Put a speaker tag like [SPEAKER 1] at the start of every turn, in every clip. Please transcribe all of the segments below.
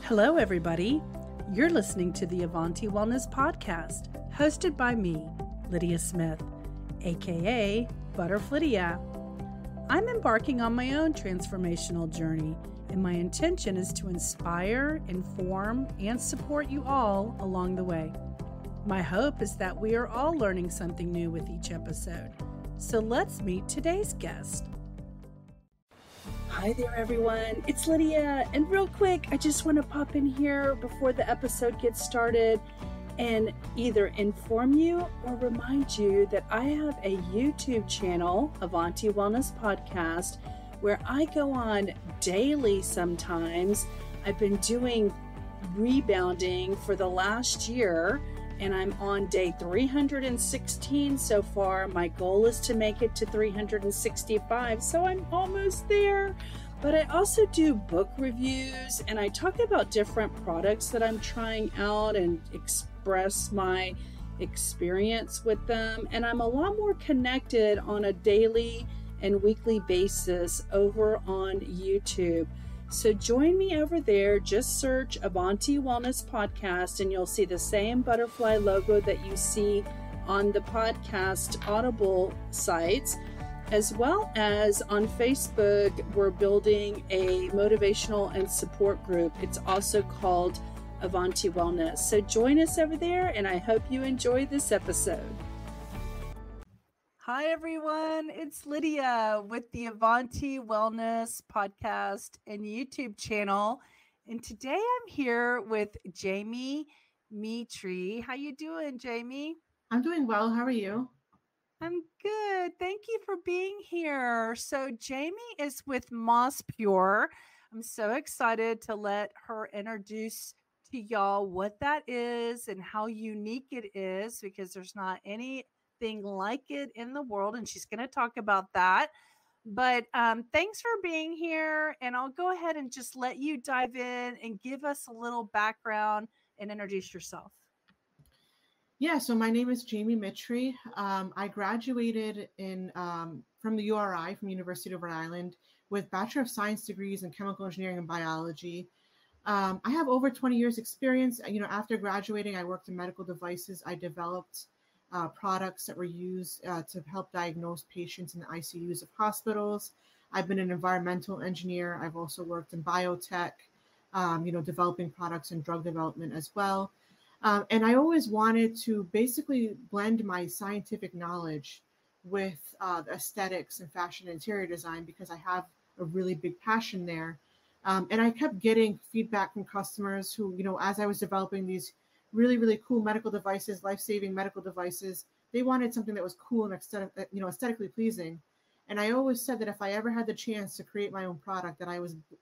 [SPEAKER 1] Hello, everybody. You're listening to the Avanti Wellness Podcast, hosted by me, Lydia Smith, aka Butterflydia. I'm embarking on my own transformational journey, and my intention is to inspire, inform, and support you all along the way. My hope is that we are all learning something new with each episode. So let's meet today's guest. Hi there, everyone. It's Lydia. And real quick, I just want to pop in here before the episode gets started and either inform you or remind you that I have a YouTube channel, Avanti Wellness Podcast, where I go on daily sometimes. I've been doing rebounding for the last year, and I'm on day 316 so far. My goal is to make it to 365, so I'm almost there. But I also do book reviews, and I talk about different products that I'm trying out and express my experience with them. And I'm a lot more connected on a daily and weekly basis over on YouTube. So join me over there. Just search Avanti Wellness Podcast and you'll see the same butterfly logo that you see on the podcast Audible sites, as well as on Facebook. We're building a motivational and support group. It's also called Avanti Wellness. So join us over there, and I hope you enjoy this episode. Hi, everyone. It's Lydia with the Avanti Wellness Podcast and YouTube channel. And today I'm here with Jamie Mitri. How you doing, Jamie?
[SPEAKER 2] I'm doing well. How are you?
[SPEAKER 1] I'm good. Thank you for being here. So Jamie is with Moss Pure. I'm so excited to let her introduce to y'all what that is and how unique it is, because there's not anything like it in the world, and she's going to talk about that. But thanks for being here, and I'll go ahead and just let you dive in and give us a little background and introduce yourself.
[SPEAKER 2] Yeah, so my name is Jamie Mitri. I graduated from the URI, from University of Rhode Island, with Bachelor of Science degrees in Chemical Engineering and Biology. I have over 20 years experience. After graduating, I worked in medical devices. I developed products that were used to help diagnose patients in the ICUs of hospitals. I've been an environmental engineer. I've also worked in biotech, developing products and drug development as well. And I always wanted to basically blend my scientific knowledge with aesthetics and fashion and interior design, because I have a really big passion there. And I kept getting feedback from customers who, as I was developing these really, really cool medical devices, life-saving medical devices, they wanted something that was cool and aesthetically pleasing. And I always said that if I ever had the chance to create my own product, that I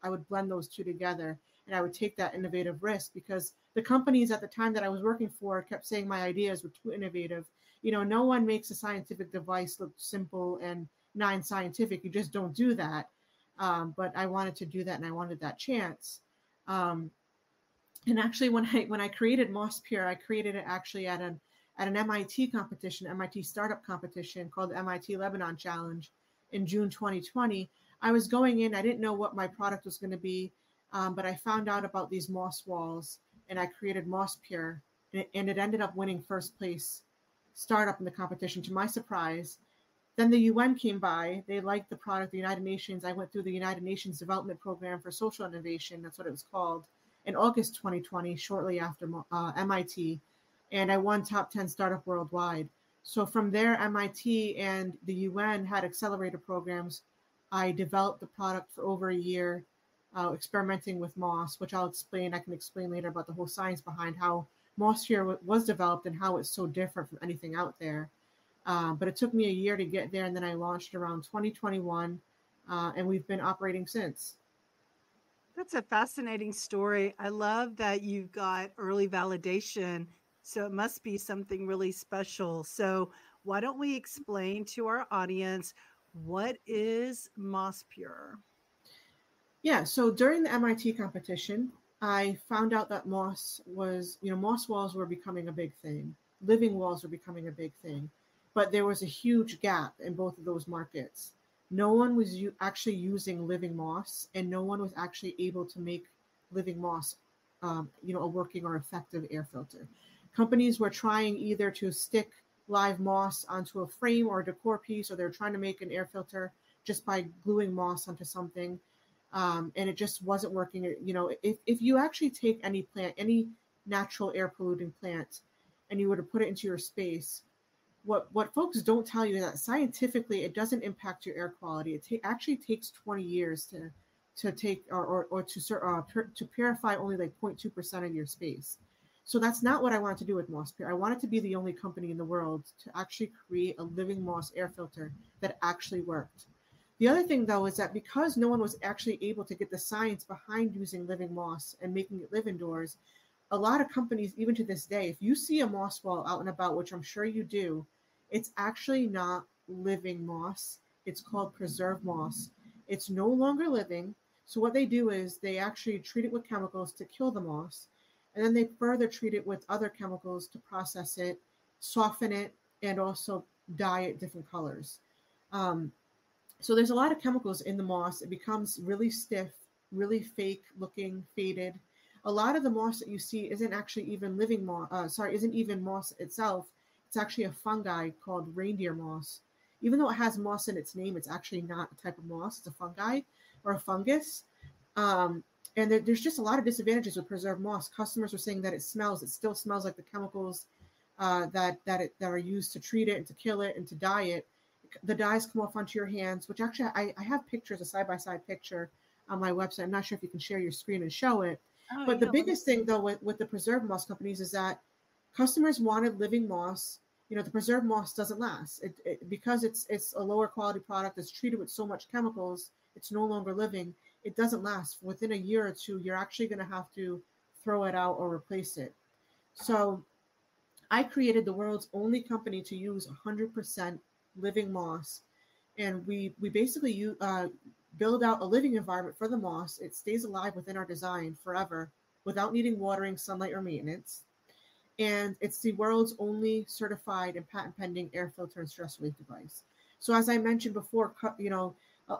[SPEAKER 2] would blend those two together, and I would take that innovative risk, because the companies at the time that I was working for kept saying my ideas were too innovative. No one makes a scientific device look simple and non-scientific. You just don't do that. But I wanted to do that, and I wanted that chance. And actually, when I created Moss Pure, I created it actually at an MIT competition, MIT startup competition called the MIT Lebanon Challenge in June 2020. I was going in, I didn't know what my product was going to be, but I found out about these moss walls, and I created Moss Pure, and it ended up winning first place startup in the competition, to my surprise. Then the UN came by. They liked the product, the United Nations. I went through the United Nations Development Program for Social Innovation. That's what it was called, in August 2020, shortly after MIT. And I won top 10 startup worldwide. So from there, MIT and the UN had accelerator programs. I developed the product for over a year, experimenting with moss, which I can explain later about the whole science behind how Moss Pure was developed and how it's so different from anything out there. But it took me a year to get there, and then I launched around 2021, and we've been operating since.
[SPEAKER 1] That's a fascinating story. I love that you got early validation, so it must be something really special. So why don't we explain to our audience, what is Moss Pure?
[SPEAKER 2] Yeah, so during the MIT competition, I found out that moss walls were becoming a big thing. Living walls were becoming a big thing. But there was a huge gap in both of those markets. No one was actually using living moss, and no one was actually able to make living moss a working or effective air filter. Companies were trying either to stick live moss onto a frame or a decor piece, or they're trying to make an air filter just by gluing moss onto something. And it just wasn't working. If you actually take any plant, any natural air polluting plant, and you were to put it into your space, what folks don't tell you is that scientifically it doesn't impact your air quality. It actually takes 20 years to take to purify only like 0.2% of your space. So that's not what I wanted to do with Moss Pure. I wanted to be the only company in the world to actually create a living moss air filter that actually worked. The other thing, though, is that because no one was actually able to get the science behind using living moss and making it live indoors, a lot of companies, even to this day, if you see a moss ball out and about, which I'm sure you do, it's actually not living moss. It's called preserved moss. It's no longer living. So what they do is they actually treat it with chemicals to kill the moss, and then they further treat it with other chemicals to process it, soften it, and also dye it different colors. So there's a lot of chemicals in the moss. It becomes really stiff, really fake looking, faded. A lot of the moss that you see isn't actually even living moss. Isn't even moss itself. It's actually a fungi called reindeer moss. Even though it has moss in its name, it's actually not a type of moss. It's a fungi or a fungus. And there's just a lot of disadvantages with preserved moss. Customers are saying that it still smells like the chemicals that are used to treat it and to kill it and to dye it. The dyes come off onto your hands, which actually I have pictures, a side-by-side picture on my website. I'm not sure if you can share your screen and show it.
[SPEAKER 1] Oh,
[SPEAKER 2] but
[SPEAKER 1] yeah,
[SPEAKER 2] the biggest thing, though, with the preserved moss companies is that customers wanted living moss. The preserved moss doesn't last. Because it's a lower quality product that's treated with so much chemicals, it's no longer living. It doesn't last. Within a year or two, you're actually going to have to throw it out or replace it. So I created the world's only company to use 100% living moss. And we basically build out a living environment for the moss. It stays alive within our design forever without needing watering, sunlight, or maintenance. And it's the world's only certified and patent pending air filter and stress relief device. So as I mentioned before,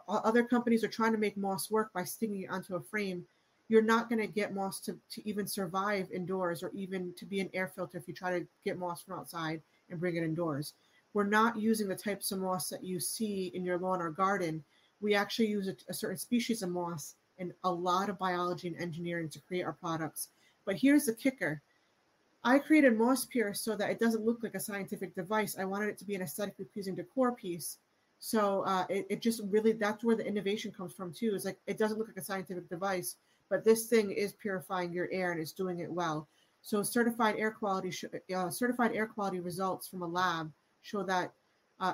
[SPEAKER 2] other companies are trying to make moss work by sticking it onto a frame. You're not going to get moss to even survive indoors or even to be an air filter if you try to get moss from outside and bring it indoors. We're not using the types of moss that you see in your lawn or garden. We actually use a certain species of moss and a lot of biology and engineering to create our products. But here's the kicker. I created Moss Pure so that it doesn't look like a scientific device. I wanted it to be an aesthetically pleasing decor piece. So it just really, that's where the innovation comes from too. Is like, it doesn't look like a scientific device, but this thing is purifying your air and it's doing it well. So certified air quality results from a lab show that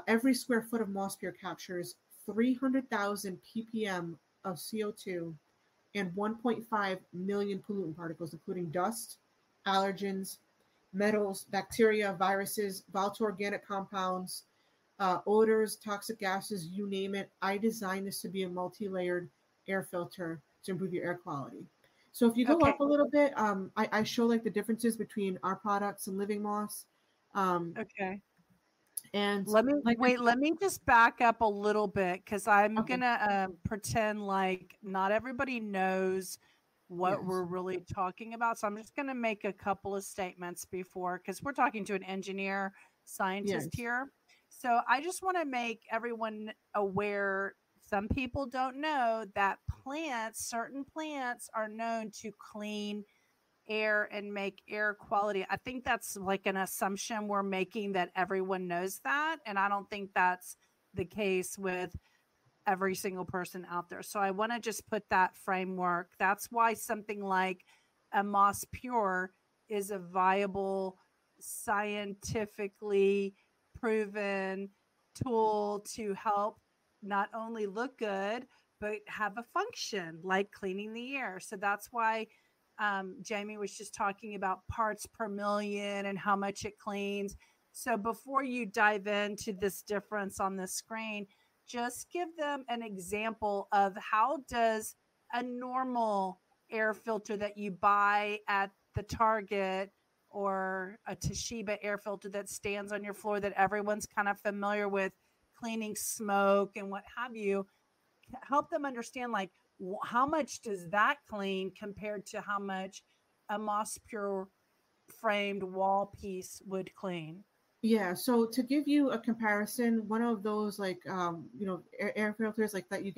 [SPEAKER 2] every square foot of Moss Pure captures 300,000 ppm of CO2 and 1.5 million pollutant particles, including dust, allergens, metals, bacteria, viruses, volatile organic compounds, odors, toxic gases, you name it. I designed this to be a multi-layered air filter to improve your air quality. So if you go up a little bit, I show like the differences between our products and living moss.
[SPEAKER 1] Okay.
[SPEAKER 2] And
[SPEAKER 1] let me just back up a little bit because I'm gonna pretend like not everybody knows what we're really talking about. So I'm just gonna make a couple of statements because we're talking to an engineer scientist here. So I just want to make everyone aware. Some people don't know that certain plants are known to clean air and make air quality. I think that's like an assumption we're making that everyone knows that. And I don't think that's the case with every single person out there. So I want to just put that framework. That's why something like a Moss Pure is a viable, scientifically proven tool to help not only look good, but have a function like cleaning the air. So that's why Jamie was just talking about parts per million and how much it cleans. So before you dive into this difference on the screen, just give them an example of how does a normal air filter that you buy at the Target or a Toshiba air filter that stands on your floor that everyone's kind of familiar with cleaning smoke and what have you, help them understand like how much does that clean compared to how much a moss pure framed wall piece would clean?
[SPEAKER 2] Yeah, so to give you a comparison, one of those like air filters like that you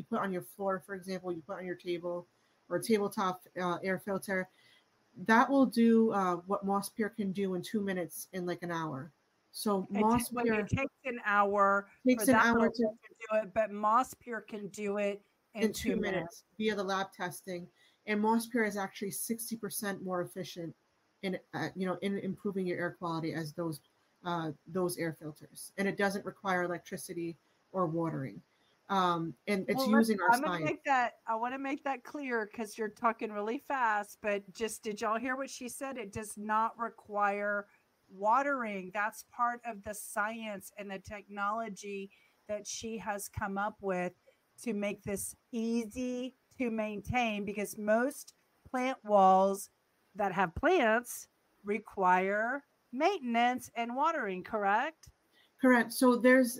[SPEAKER 2] put on your floor, for example, you put on your table or tabletop air filter, that will do what Moss Pure can do in 2 minutes in like an hour. So Moss Pure
[SPEAKER 1] it takes an hour
[SPEAKER 2] takes
[SPEAKER 1] for
[SPEAKER 2] an
[SPEAKER 1] that
[SPEAKER 2] hour
[SPEAKER 1] little
[SPEAKER 2] to
[SPEAKER 1] thing to do it, but Moss Pure can do it in
[SPEAKER 2] in
[SPEAKER 1] 2
[SPEAKER 2] 2
[SPEAKER 1] minutes.
[SPEAKER 2] minutes via the lab testing, and Moss Pure is actually 60% more efficient in in improving your air quality as those air filters, and it doesn't require electricity or watering. And it's using our science.
[SPEAKER 1] I want to make that clear because you're talking really fast, but just did y'all hear what she said? It does not require watering. That's part of the science and the technology that she has come up with to make this easy to maintain, because most plant walls that have plants require maintenance and watering, correct?
[SPEAKER 2] Correct. So there's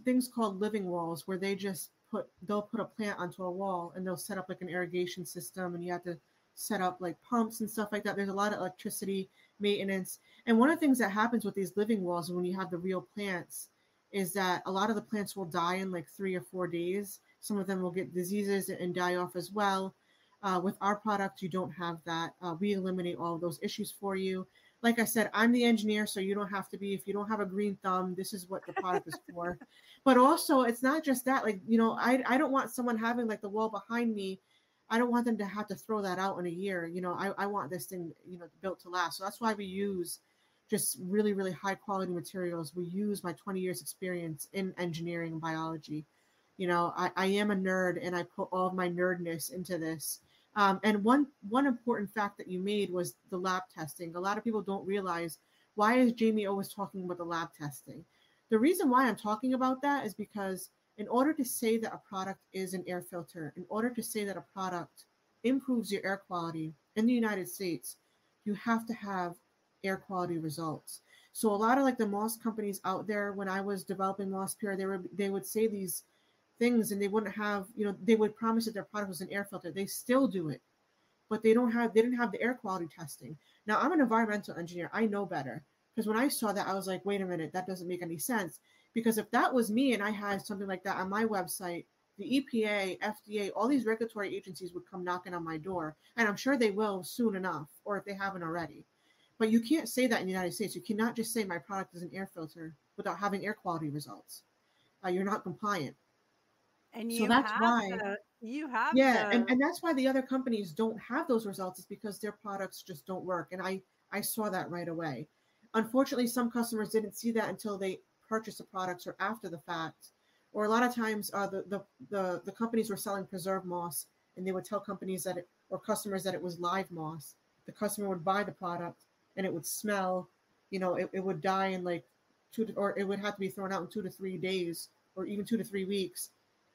[SPEAKER 2] things called living walls where they'll put a plant onto a wall and they'll set up like an irrigation system, and you have to set up like pumps and stuff like that. There's a lot of electricity maintenance. And one of the things that happens with these living walls when you have the real plants is that a lot of the plants will die in like 3 or 4 days. Some of them will get diseases and die off as well. With our product, you don't have that. We eliminate all of those issues for you. Like I said, I'm the engineer, so you don't have to be. If you don't have a green thumb, this is what the product is for. But also, it's not just that. Like, I don't want someone having like the wall behind me. I don't want them to have to throw that out in a year. I want this thing, built to last. So that's why we use just really, really high quality materials. We use my 20 years experience in engineering and biology. I am a nerd, and I put all of my nerdness into this. And one important fact that you made was the lab testing. A lot of people don't realize, why is Jamie always talking about the lab testing? The reason why I'm talking about that is because in order to say that a product is an air filter, in order to say that a product improves your air quality in the United States, you have to have air quality results. So a lot of like the moss companies out there, when I was developing Moss Pure, they would say these things, and they wouldn't have, they would promise that their product was an air filter. They still do it, but they didn't have the air quality testing. Now, I'm an environmental engineer. I know better, because when I saw that, I was like, wait a minute, that doesn't make any sense. Because if that was me and I had something like that on my website, the EPA, FDA, all these regulatory agencies would come knocking on my door, and I'm sure they will soon enough, or if they haven't already. But you can't say that in the United States. You cannot just say my product is an air filter without having air quality results. You're not compliant.
[SPEAKER 1] And
[SPEAKER 2] So that's why, and that's why the other companies don't have those results, is because their products just don't work. And I saw that right away. Unfortunately, some customers didn't see that until they purchased the products or after the fact. Or a lot of times, the companies were selling preserved moss, and they would tell companies or customers that it was live moss. The customer would buy the product, and it would smell. It would die in like or it would have to be thrown out in 2 to 3 days, or even 2 to 3 weeks.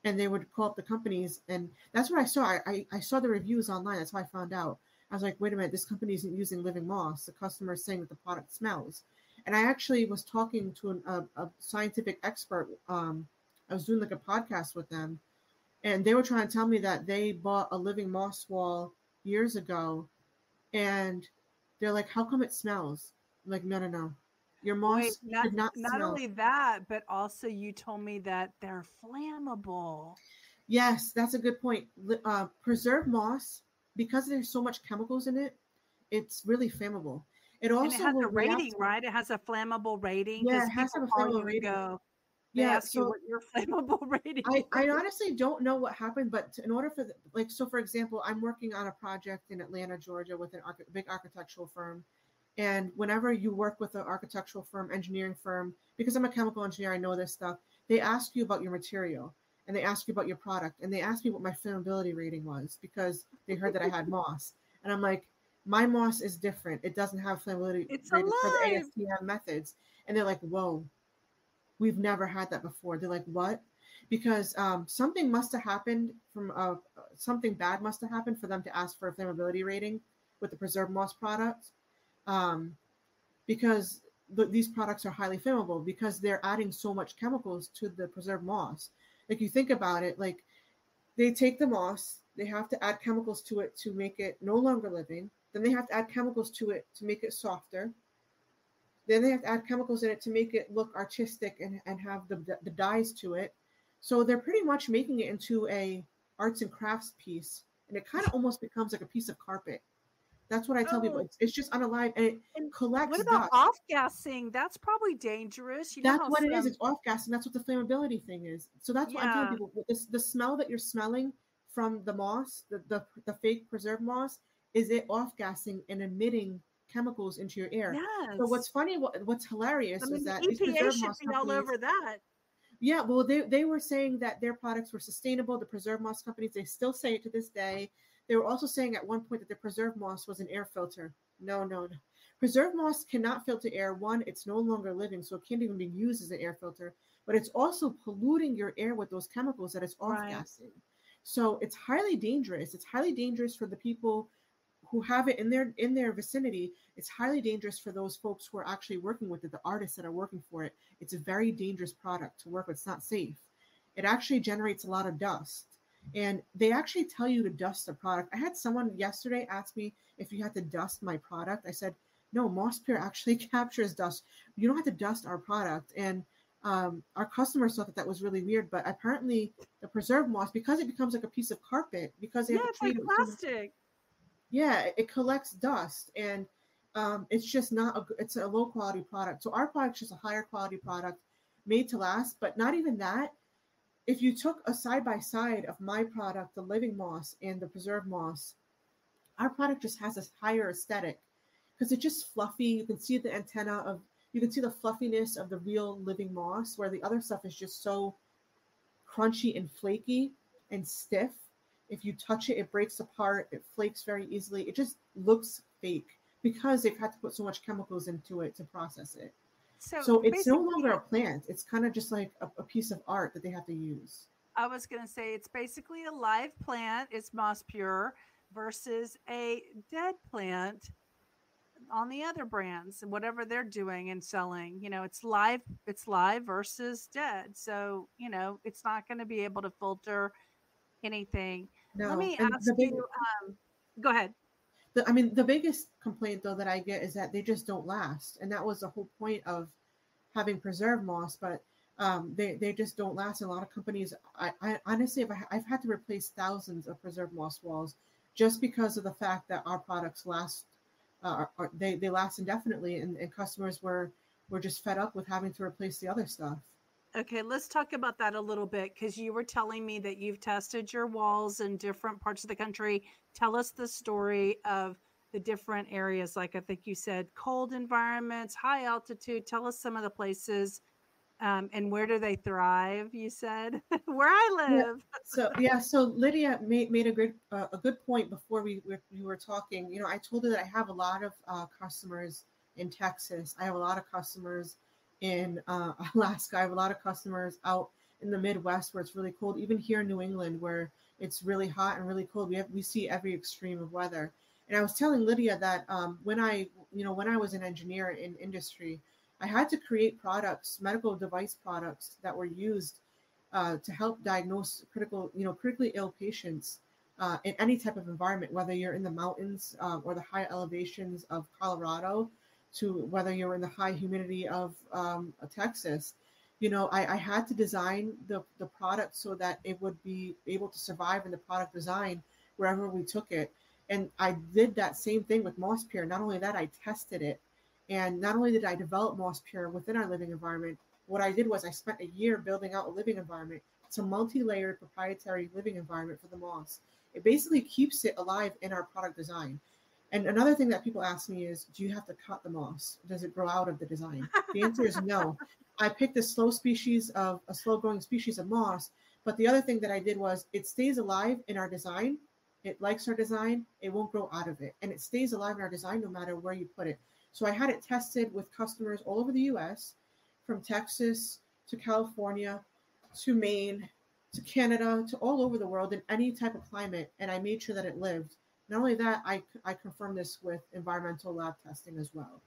[SPEAKER 2] And they would call up the companies, and that's what I saw. I saw the reviews online. That's how I found out. I was like, wait a minute, this company isn't using living moss. The customer is saying that the product smells. And I actually was talking to a scientific expert. I was doing like a podcast with them, and they were trying to tell me that they bought a living moss wall years ago, and they're like, how come it smells? I'm like, no. Your moss should not smell.
[SPEAKER 1] Not only that, but also you told me that they're flammable.
[SPEAKER 2] Yes, that's a good point. Preserved moss, because there's so much chemicals in it, it's really flammable. It also
[SPEAKER 1] has a rating, right? It has a flammable rating.
[SPEAKER 2] Yeah, it has a flammable rating.
[SPEAKER 1] They ask you what your flammable rating is.
[SPEAKER 2] I honestly don't know what happened, but in order for for example, I'm working on a project in Atlanta, Georgia, with a big architectural firm. And whenever you work with an architectural firm, engineering firm, because I'm a chemical engineer, I know this stuff, they ask you about your material, and they ask you about your product, and they asked me what my flammability rating was, because they heard that I had moss. And I'm like, my moss is different. It doesn't have flammability rating for the ASTM methods. And they're like, whoa, we've never had that before. They're like, what? Because something must have happened something bad must have happened for them to ask for a flammability rating with the preserved moss products. Because these products are highly flammable, because they're adding so much chemicals to the preserved moss. Like, you think about it, like, they take the moss, They have to add chemicals to it to make it no longer living. Then they have to add chemicals to it to make it softer. Then they have to add chemicals in it to make it look artistic and have the dyes to it. So they're pretty much making it into a arts and crafts piece, and it kind of almost becomes like a piece of carpet. That's what I tell people.
[SPEAKER 1] Oh,
[SPEAKER 2] It's just unalive, and it
[SPEAKER 1] and what
[SPEAKER 2] collects
[SPEAKER 1] about
[SPEAKER 2] dust.
[SPEAKER 1] off-gassing? That's probably dangerous. You know
[SPEAKER 2] That's
[SPEAKER 1] how
[SPEAKER 2] what it is.
[SPEAKER 1] some,
[SPEAKER 2] It's off gas, and that's what the flammability thing is. So that's what I'm telling
[SPEAKER 1] yeah,
[SPEAKER 2] people. The smell that you're smelling from the moss, the fake preserved moss, is it off gassing and emitting chemicals into your air. So what's
[SPEAKER 1] yes.
[SPEAKER 2] funny, what's
[SPEAKER 1] I
[SPEAKER 2] hilarious is
[SPEAKER 1] mean, the
[SPEAKER 2] that these
[SPEAKER 1] EPA
[SPEAKER 2] preserved
[SPEAKER 1] should
[SPEAKER 2] moss
[SPEAKER 1] be all
[SPEAKER 2] companies,
[SPEAKER 1] over that.
[SPEAKER 2] yeah, well, they were saying that their products were sustainable. The preserved moss companies, they still say it to this day. They were also saying at one point that the preserved moss was an air filter. No, no, no. Preserved moss cannot filter air. One, it's no longer living, so it can't even be used as an air filter. But it's also polluting your air with those chemicals that it's off
[SPEAKER 1] Right.
[SPEAKER 2] gassing. So it's highly dangerous. It's highly dangerous for the people who have it in their vicinity. It's highly dangerous for those folks who are actually working with it, the artists that are working for it. It's a very dangerous product to work with. It's not safe. It actually generates a lot of dust. And they actually tell you to dust the product. I had someone yesterday ask me if you had to dust my product. I said, no, Moss Pure actually captures dust. You don't have to dust our product. And our customers thought that that was really weird, but apparently the preserved moss, because it becomes like a piece of carpet, because they
[SPEAKER 1] Yeah,
[SPEAKER 2] have to
[SPEAKER 1] it's like
[SPEAKER 2] treat it with so much,
[SPEAKER 1] plastic.
[SPEAKER 2] yeah, it collects dust, and it's just not it's a low quality product. So our product's just a higher quality product made to last. But not even that, if you took a side by side of my product, the living moss and the preserved moss, our product just has a higher aesthetic because it's just fluffy. You can see the antenna of, you can see the fluffiness of the real living moss, where the other stuff is just so crunchy and flaky and stiff. If you touch it, it breaks apart, it flakes very easily. It just looks fake because they've had to put so much chemicals into it to process it.
[SPEAKER 1] So
[SPEAKER 2] So it's no
[SPEAKER 1] basically,
[SPEAKER 2] longer a plant. It's kind of just like a piece of art that they have to use.
[SPEAKER 1] I was going to say it's basically a live plant. It's Moss Pure versus a dead plant on the other brands, whatever they're doing and selling. It's live versus dead. So, it's not going to be able to filter anything. Let
[SPEAKER 2] No,
[SPEAKER 1] me
[SPEAKER 2] and
[SPEAKER 1] ask you, go ahead.
[SPEAKER 2] I mean, the biggest complaint though that I get is that they just don't last, and that was the whole point of having preserved moss. But they just don't last. And a lot of companies, I honestly, I've had to replace thousands of preserved moss walls just because of the fact that our products last, they last indefinitely, and customers were just fed up with having to replace the other stuff.
[SPEAKER 1] Okay, let's talk about that a little bit because you were telling me that you've tested your walls in different parts of the country. Tell us the story of the different areas. Like I think you said cold environments, high altitude. Tell us some of the places, and where do they thrive? You said where I
[SPEAKER 2] Yeah.
[SPEAKER 1] live.
[SPEAKER 2] So Lydia made a good point before we were talking. You know, I told her that I have a lot of customers in Texas. I have a lot of customers in Alaska. I have a lot of customers out in the Midwest where it's really cold. Even here in New England where it's really hot and really cold. We see every extreme of weather. And I was telling Lydia that when I was an engineer in industry, I had to create products, medical device products that were used to help diagnose critically ill patients in any type of environment, whether you're in the mountains or the high elevations of Colorado, to whether you're in the high humidity of Texas. You know, I had to design the product so that it would be able to survive in the product design wherever we took it. And I did that same thing with Moss Pure. Not only that, I tested it. And not only did I develop Moss Pure within our living environment, what I did was I spent a year building out a living environment. It's a multi-layered proprietary living environment for the moss. It basically keeps it alive in our product design. And another thing that people ask me is, do you have to cut the moss? Does it grow out of the design? The answer is no. I picked a slow growing species of moss. But the other thing that I did was it stays alive in our design. It likes our design. It won't grow out of it. And it stays alive in our design no matter where you put it. So I had it tested with customers all over the US, from Texas to California to Maine to Canada to all over the world in any type of climate. And I made sure that it lived. Not only that, I confirmed this with environmental lab testing as well.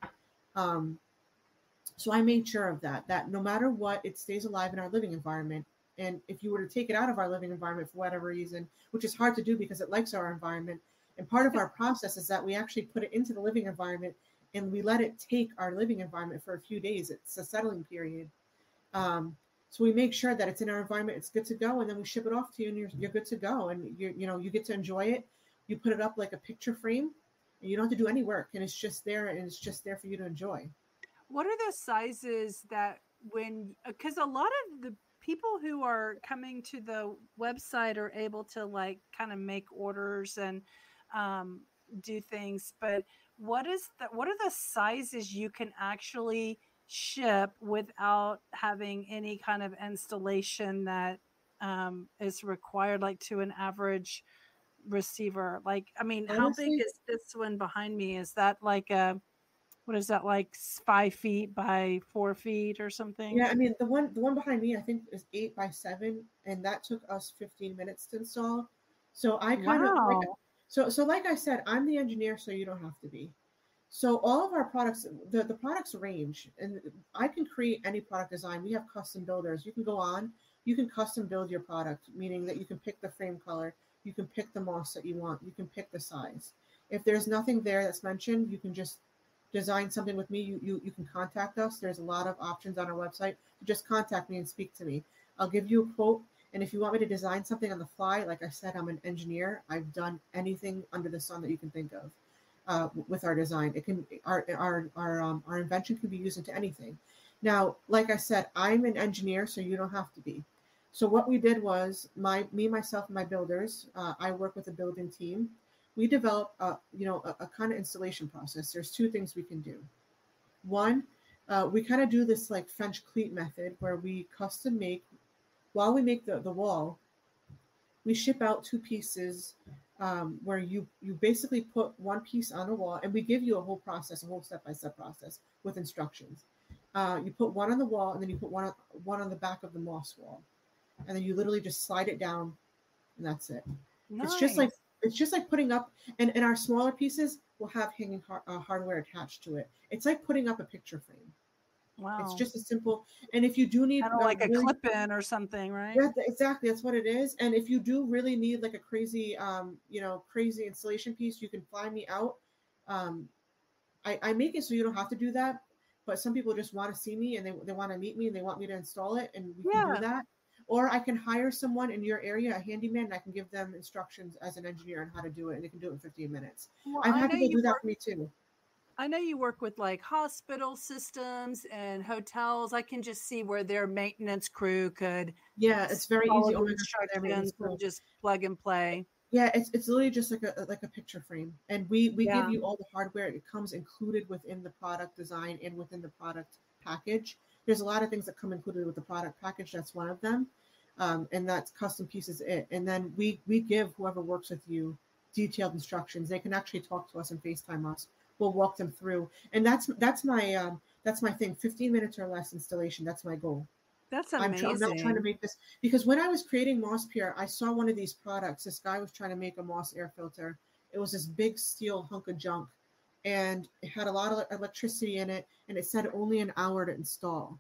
[SPEAKER 2] So I made sure of that no matter what, it stays alive in our living environment. And if you were to take it out of our living environment for whatever reason, which is hard to do because it likes our environment, and part of our process is that we actually put it into the living environment and we let it take our living environment for a few days. It's a settling period. So we make sure that it's in our environment, it's good to go, and then we ship it off to you, and you're good to go, and you get to enjoy it. You put it up like a picture frame, and you don't have to do any work, and it's just there, and it's just there for you to enjoy.
[SPEAKER 1] What are the sizes that because a lot of the people who are coming to the website are able to like kind of make orders and do things, but what are the sizes you can actually ship without having any kind of installation that is required, like to an average receiver? Like, I mean, how big
[SPEAKER 2] Honestly,
[SPEAKER 1] is this one behind me? Is that like what is that, like 5 feet by 4 feet or something?
[SPEAKER 2] yeah, I mean the one behind me I think is 8 by 7, and that took us 15 minutes to install. So I kind of like
[SPEAKER 1] Wow.
[SPEAKER 2] so like I said, I'm the engineer, so you don't have to be. So all of our products, the products range, and I can create any product design. We have custom builders. You can go on, you can custom build your product, meaning that you can pick the frame color, you can pick the moss that you want, you can pick the size. If there's nothing there that's mentioned, you can just design something with me. You can contact us. There's a lot of options on our website. Just contact me and speak to me. I'll give you a quote. And if you want me to design something on the fly, like I said, I'm an engineer. I've done anything under the sun that you can think of. With our design, it can our invention can be used into anything. Now, like I said, I'm an engineer, so you don't have to be. So what we did was myself, and my builders. I work with a building team. We develop a kind of installation process. There's two things we can do. One, we kind of do this like French cleat method where we custom make while we make the wall. We ship out two pieces where you basically put one piece on a wall, and we give you a whole process, a whole step-by-step process with instructions. You put one on the wall, and then you put one on the back of the moss wall, and then you literally just slide it down, and that's it.
[SPEAKER 1] Nice.
[SPEAKER 2] It's just like putting up, and our smaller pieces will have hanging hardware attached to it. It's like putting up a picture frame.
[SPEAKER 1] Wow.
[SPEAKER 2] It's just as simple. And if you do need
[SPEAKER 1] kind of like a clip-in or something, right?
[SPEAKER 2] Yeah, exactly. That's what it is. And if you do really need like a crazy, crazy installation piece, you can fly me out. I make it so you don't have to do that. But some people just want to see me and they want to meet me and they want me to install it, and we can do that. Or I can hire someone in your area, a handyman, and I can give them instructions as an engineer on how to do it, and they can do it in 15 minutes.
[SPEAKER 1] Well,
[SPEAKER 2] I've had people do that for me too.
[SPEAKER 1] I know you work with like hospital systems and hotels. I can just see where their maintenance crew could.
[SPEAKER 2] Yeah, it's very easy.
[SPEAKER 1] Instructions and just plug and play.
[SPEAKER 2] Yeah, it's literally just like a picture frame, and we give you all the hardware. It comes included within the product design and within the product package. There's a lot of things that come included with the product package. That's one of them, and that's custom pieces. And then we give whoever works with you detailed instructions. They can actually talk to us and FaceTime us. We'll walk them through, and that's my thing. 15 minutes or less installation. That's my goal.
[SPEAKER 1] That's amazing.
[SPEAKER 2] I'm not trying to make this, because when I was creating Moss Pure, I saw one of these products. This guy was trying to make a Moss air filter. It was this big steel hunk of junk, and it had a lot of electricity in it, and it said only an hour to install.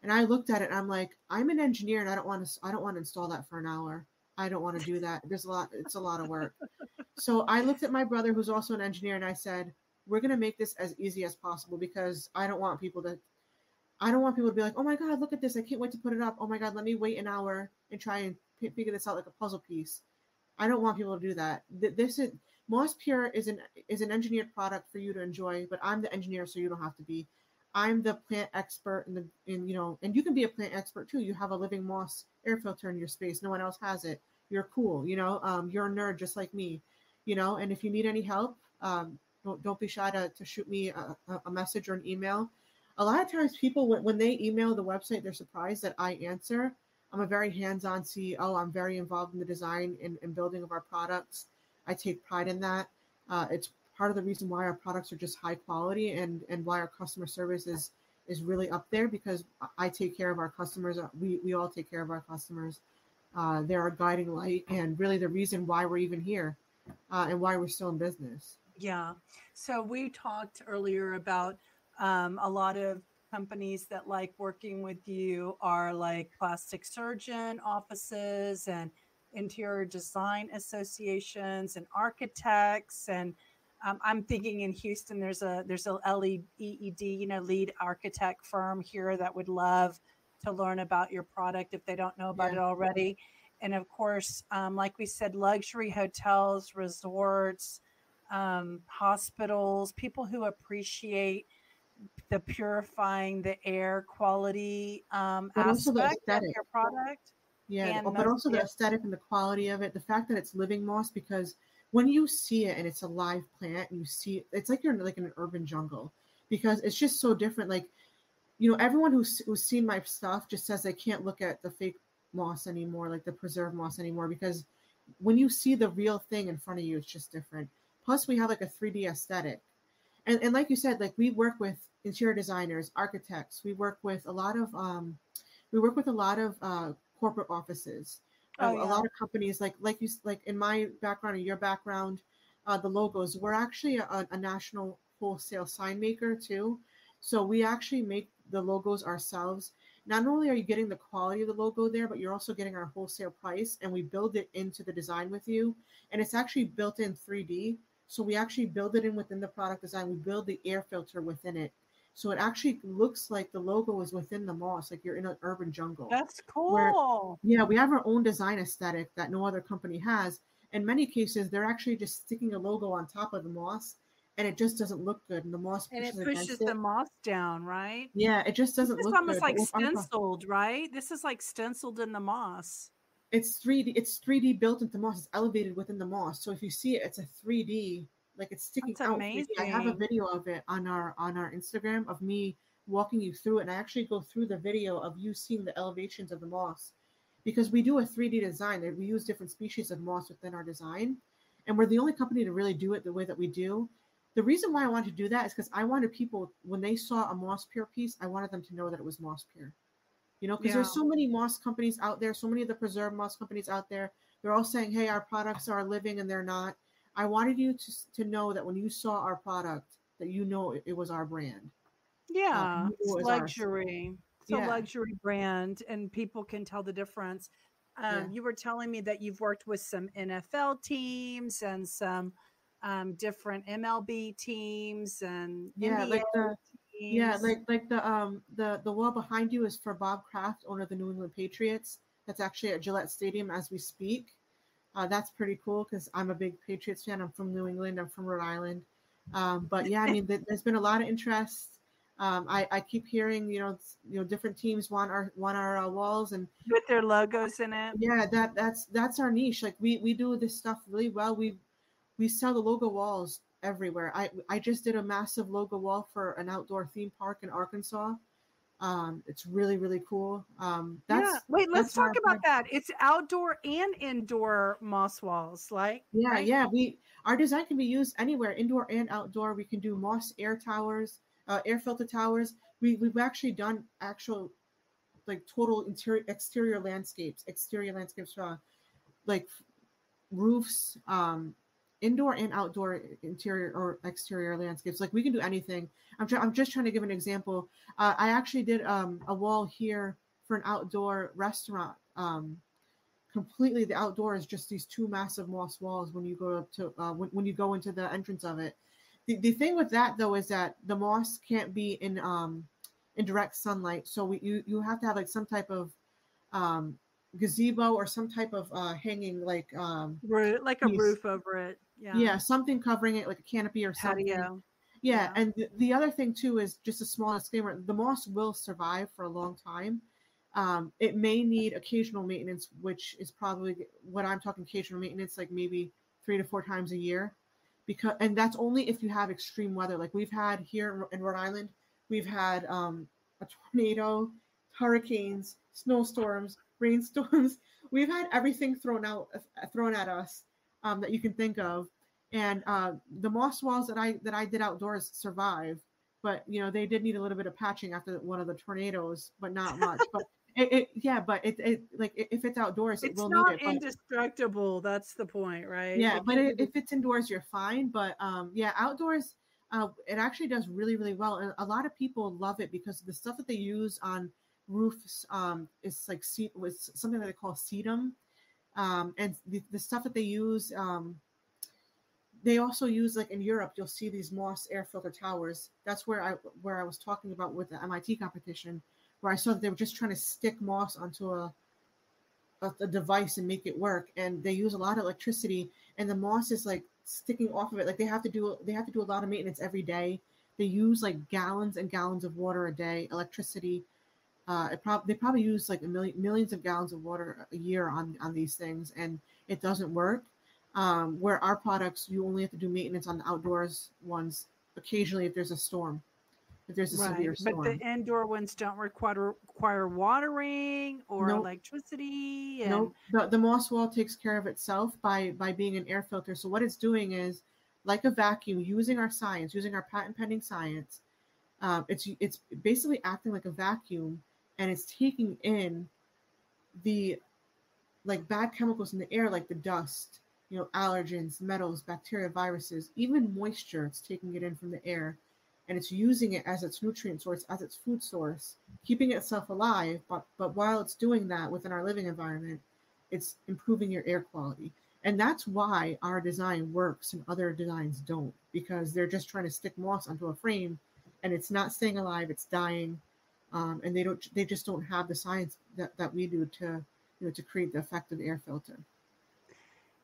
[SPEAKER 2] And I looked at it, and I'm like, I'm an engineer, and I don't want to install that for an hour. I don't want to do that. It's a lot of work. So I looked at my brother, who's also an engineer, and I said, we're going to make this as easy as possible, because I don't want people to be like, oh my God, look at this. I can't wait to put it up. Oh my God, let me wait an hour and try and figure this out like a puzzle piece. I don't want people to do that. Moss Pure is an engineered product for you to enjoy, but I'm the engineer, so you don't have to be. I'm the plant expert and you can be a plant expert too. You have a living moss air filter in your space. No one else has it. You're cool. You're a nerd just like me, and if you need any help, don't be shy to shoot me a message or an email. A lot of times people, when they email the website, they're surprised that I answer. I'm a very hands-on CEO. I'm very involved in the design and building of our products. I take pride in that. It's part of the reason why our products are just high quality and why our customer service is really up there, because I take care of our customers. We all take care of our customers. They're our guiding light and really the reason why we're even here and why we're still in business.
[SPEAKER 1] Yeah. So we talked earlier about a lot of companies that like working with you are like plastic surgeon offices and interior design associations and architects. And I'm thinking in Houston, there's a LEED, lead architect firm here that would love to learn about your product if they don't know about it already. And of course, like we said, luxury hotels, resorts, hospitals, people who appreciate the purifying the air quality
[SPEAKER 2] but also the
[SPEAKER 1] aspect of
[SPEAKER 2] aesthetic.
[SPEAKER 1] your product.
[SPEAKER 2] Yeah,
[SPEAKER 1] And
[SPEAKER 2] but also the aesthetic and the quality of it, the fact that it's living moss, because when you see it and it's a live plant, you see it's like you're like in an urban jungle, because it's just so different. Like, everyone who's seen my stuff just says they can't look at the fake moss anymore, like the preserved moss anymore, because when you see the real thing in front of you, it's just different. Plus, we have like a 3D aesthetic. And like you said, like we work with interior designers, architects. We work with a lot of corporate offices, a lot of companies. Like in my background or your background, the logos. We're actually a national wholesale sign maker too, so we actually make the logos ourselves. Not only are you getting the quality of the logo there, but you're also getting our wholesale price, and we build it into the design with you, and it's actually built in 3D. So we actually build it in within the product design. We build the air filter within it. So it actually looks like the logo is within the moss, like you're in an urban jungle.
[SPEAKER 1] that's
[SPEAKER 2] Where,
[SPEAKER 1] cool.
[SPEAKER 2] yeah, we have our own design aesthetic that no other company has. In many cases, they're actually just sticking a logo on top of the moss, and it just doesn't look good. And the moss
[SPEAKER 1] And it
[SPEAKER 2] pushes
[SPEAKER 1] pushes
[SPEAKER 2] against it.
[SPEAKER 1] the moss down, right?
[SPEAKER 2] Yeah, it just
[SPEAKER 1] This
[SPEAKER 2] doesn't
[SPEAKER 1] is
[SPEAKER 2] look
[SPEAKER 1] almost
[SPEAKER 2] good. But
[SPEAKER 1] like
[SPEAKER 2] with our
[SPEAKER 1] stenciled, right? This is like stenciled in the moss.
[SPEAKER 2] it's 3D. It's 3D built into moss. It's elevated within the moss. So if you see it, it's a 3D, like it's sticking
[SPEAKER 1] That's
[SPEAKER 2] out 3D. I have a
[SPEAKER 1] amazing.
[SPEAKER 2] video of it on our Instagram of me walking you through it, and I actually go through the video of you seeing the elevations of the moss, because we do a 3D design. We use different species of moss within our design, and we're the only company to really do it the way that we do. The reason why I wanted to do that is because I wanted people, when they saw a moss pure piece, I wanted them to know that it was moss pure. Because
[SPEAKER 1] Yeah.
[SPEAKER 2] there's so many moss companies out there, so many of the preserved moss companies out there. They're all saying, hey, our products are living, and they're not. I wanted you to know that when you saw our product, that it was our brand.
[SPEAKER 1] Yeah.
[SPEAKER 2] You knew
[SPEAKER 1] It's
[SPEAKER 2] it was ours.
[SPEAKER 1] luxury. It's a
[SPEAKER 2] Yeah.
[SPEAKER 1] luxury brand, and people can tell the difference.
[SPEAKER 2] Yeah.
[SPEAKER 1] You were telling me that you've worked with some NFL teams and some different MLB teams and
[SPEAKER 2] Yeah.
[SPEAKER 1] NBA
[SPEAKER 2] Yeah,
[SPEAKER 1] teams.
[SPEAKER 2] the wall behind you is for Bob Kraft, owner of the New England Patriots. That's actually at Gillette Stadium as we speak. That's pretty cool because I'm a big Patriots fan. I'm from New England. I'm from Rhode Island. But yeah, I mean, there's been a lot of interest. I keep hearing, different teams want our walls, and
[SPEAKER 1] With their logos in it.
[SPEAKER 2] yeah, that's our niche. Like we do this stuff really well. We sell the logo walls everywhere. I just did a massive logo wall for an outdoor theme park in Arkansas. It's really really cool.
[SPEAKER 1] Yeah. Wait, let's
[SPEAKER 2] That's
[SPEAKER 1] talk
[SPEAKER 2] our
[SPEAKER 1] about that. It's outdoor and indoor moss walls, like,
[SPEAKER 2] Yeah,
[SPEAKER 1] right?
[SPEAKER 2] yeah. Our design can be used anywhere, indoor and outdoor. We can do moss air towers, air filter towers. We've actually done actual like total exterior landscapes, like roofs, indoor and outdoor interior or exterior landscapes. Like we can do anything. I'm just trying to give an example. I actually did a wall here for an outdoor restaurant. Completely, the outdoor is just these two massive moss walls when you go up to when you go into the entrance of it. The thing with that though is that the moss can't be in direct sunlight, so you have to have like some type of um, gazebo or some type of hanging
[SPEAKER 1] Like a
[SPEAKER 2] piece.
[SPEAKER 1] roof over it. Yeah.
[SPEAKER 2] Yeah, something covering it like a canopy or something.
[SPEAKER 1] Patio.
[SPEAKER 2] Yeah,
[SPEAKER 1] Yeah.
[SPEAKER 2] and the other thing too is just a small disclaimer: the moss will survive for a long time. It may need occasional maintenance, which is probably what I'm talking occasional maintenance, like maybe 3 to 4 times a year, and that's only if you have extreme weather. Like we've had here in Rhode Island, we've had a tornado, hurricanes, snowstorms, rainstorms. We've had everything thrown at us that you can think of, and the moss walls that I did outdoors survived, but they did need a little bit of patching after one of the tornadoes, but not much. But it like if it's outdoors, it
[SPEAKER 1] It's
[SPEAKER 2] will need
[SPEAKER 1] not
[SPEAKER 2] it. But
[SPEAKER 1] indestructible. That's the point, right?
[SPEAKER 2] yeah,
[SPEAKER 1] It
[SPEAKER 2] but
[SPEAKER 1] can't be.
[SPEAKER 2] if it's indoors, you're fine. But yeah, outdoors, It actually does really, really well. And a lot of people love it because the stuff that they use on roofs is like was something that they call sedum. And the stuff that they use, they also use, like in Europe, you'll see these moss air filter towers. That's where I was talking about with the MIT competition, where I saw that they were just trying to stick moss onto a device and make it work, and they use a lot of electricity, and the moss is like sticking off of it. Like they have to do a lot of maintenance every day. They use like gallons and gallons of water a day, electricity. They probably use like millions of gallons of water a year on these things, and it doesn't work. Where our products, you only have to do maintenance on the outdoors ones occasionally if there's a storm, if there's a severe storm.
[SPEAKER 1] But the indoor ones don't require watering or electricity. And
[SPEAKER 2] the moss wall takes care of itself by being an air filter. So what it's doing is, like a vacuum, using our science, using our patent pending science, it's basically acting like a vacuum, and it's taking in the like bad chemicals in the air, like the dust, allergens, metals, bacteria, viruses, even moisture. It's taking it in from the air, and it's using it as its nutrient source, as its food source, keeping itself alive. But while it's doing that within our living environment, it's improving your air quality. And that's why our design works and other designs don't, because they're just trying to stick moss onto a frame, and it's not staying alive, it's dying. And they just don't have the science that we do to create the effective air filter.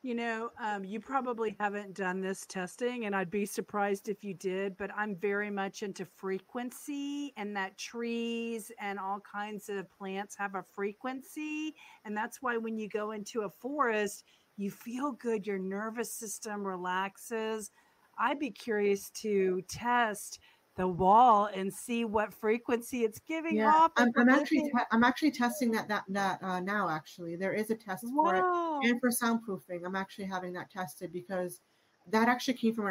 [SPEAKER 1] You probably haven't done this testing, and I'd be surprised if you did, but I'm very much into frequency, and that trees and all kinds of plants have a frequency. And that's why when you go into a forest, you feel good, your nervous system relaxes. I'd be curious to test the wall and see what frequency it's giving off.
[SPEAKER 2] I'm actually testing that now. Actually, there is a test for it, and for soundproofing. I'm actually having that tested because that actually came from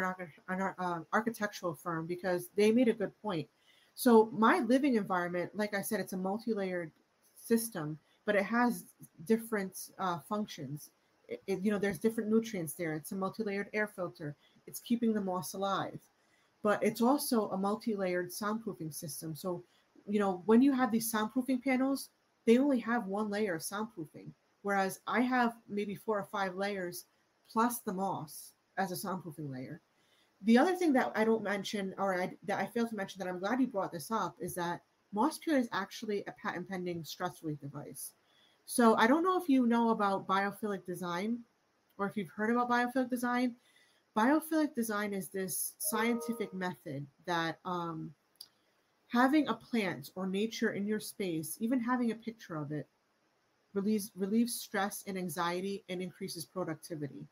[SPEAKER 2] an architectural firm, because they made a good point. So my living environment, like I said, it's a multi-layered system, but it has different functions. There's different nutrients there. It's a multi-layered air filter. It's keeping the moss alive. But it's also a multi-layered soundproofing system. So, when you have these soundproofing panels, they only have one layer of soundproofing, whereas I have maybe 4 or 5 layers plus the moss as a soundproofing layer. The other thing that I don't mention, that I failed to mention, that I'm glad you brought this up, is that Moss Pure is actually a patent pending stress relief device. So I don't know if you know about biophilic design, or if you've heard about biophilic design. Biophilic design is this scientific method that having a plant or nature in your space, even having a picture of it, relieves stress and anxiety and increases productivity.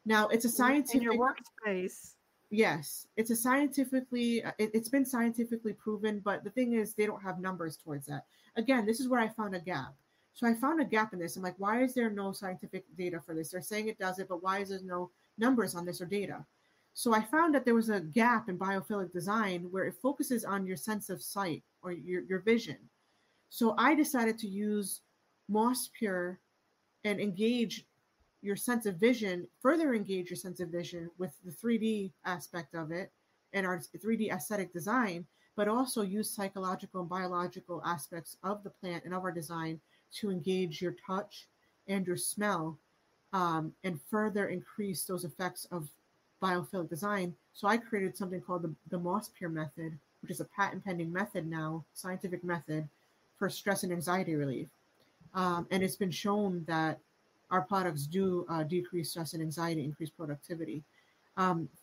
[SPEAKER 2] Now, it's a scientific...
[SPEAKER 1] In your workspace.
[SPEAKER 2] Yes, it's been scientifically proven, but the thing is, they don't have numbers towards that. Again, this is where I found a gap. So I found a gap in this. I'm like, why is there no scientific data for this? They're saying it does it, but why is there no numbers on this or data? So I found that there was a gap in biophilic design where it focuses on your sense of sight or your vision. So I decided to use Moss Pure and engage your sense of vision, further engage your sense of vision with the 3D aspect of it and our 3D aesthetic design, but also use psychological and biological aspects of the plant and of our design to engage your touch and your smell, and further increase those effects of biophilic design. So I created something called the Moss Pure method, which is a patent pending method now, scientific method for stress and anxiety relief. And it's been shown that our products do decrease stress and anxiety, increase productivity.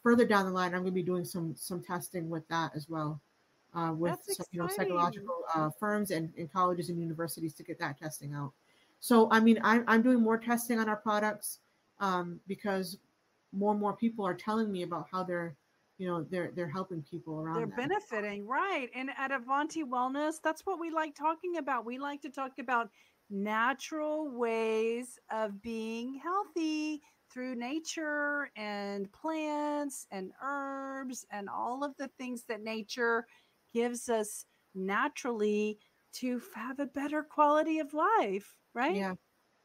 [SPEAKER 2] Further down the line, I'm going to be doing some testing with that as well, with some, psychological firms and colleges and universities to get that testing out. So, I mean, I'm doing more testing on our products because more and more people are telling me about how they're helping people around.
[SPEAKER 1] They're benefiting, right? And at Avanti Wellness, that's what we like talking about. We like to talk about natural ways of being healthy through nature and plants and herbs and all of the things that nature gives us naturally to have a better quality of life, right?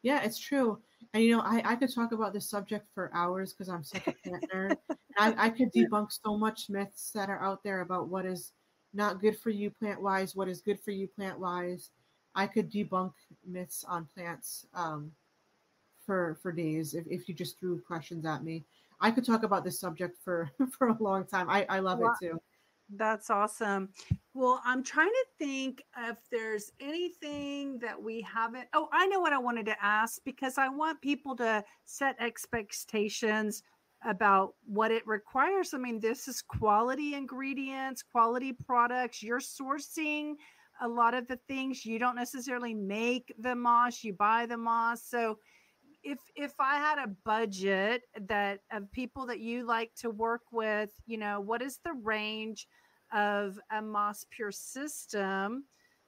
[SPEAKER 2] Yeah, it's true. And I could talk about this subject for hours because I'm such a plant nerd. I could debunk so much myths that are out there about what is not good for you plant wise, what is good for you plant wise. I could debunk myths on plants for days if you just threw questions at me. I could talk about this subject for for a long time. I love it too.
[SPEAKER 1] That's awesome. Well, I'm trying to think if there's anything that we haven't. Oh, I know what I wanted to ask, because I want people to set expectations about what it requires. I mean, this is quality ingredients, quality products. You're sourcing a lot of the things. You don't necessarily make the moss, you buy the moss. So if I had a budget that of people that you like to work with, what is the range of a Moss Pure system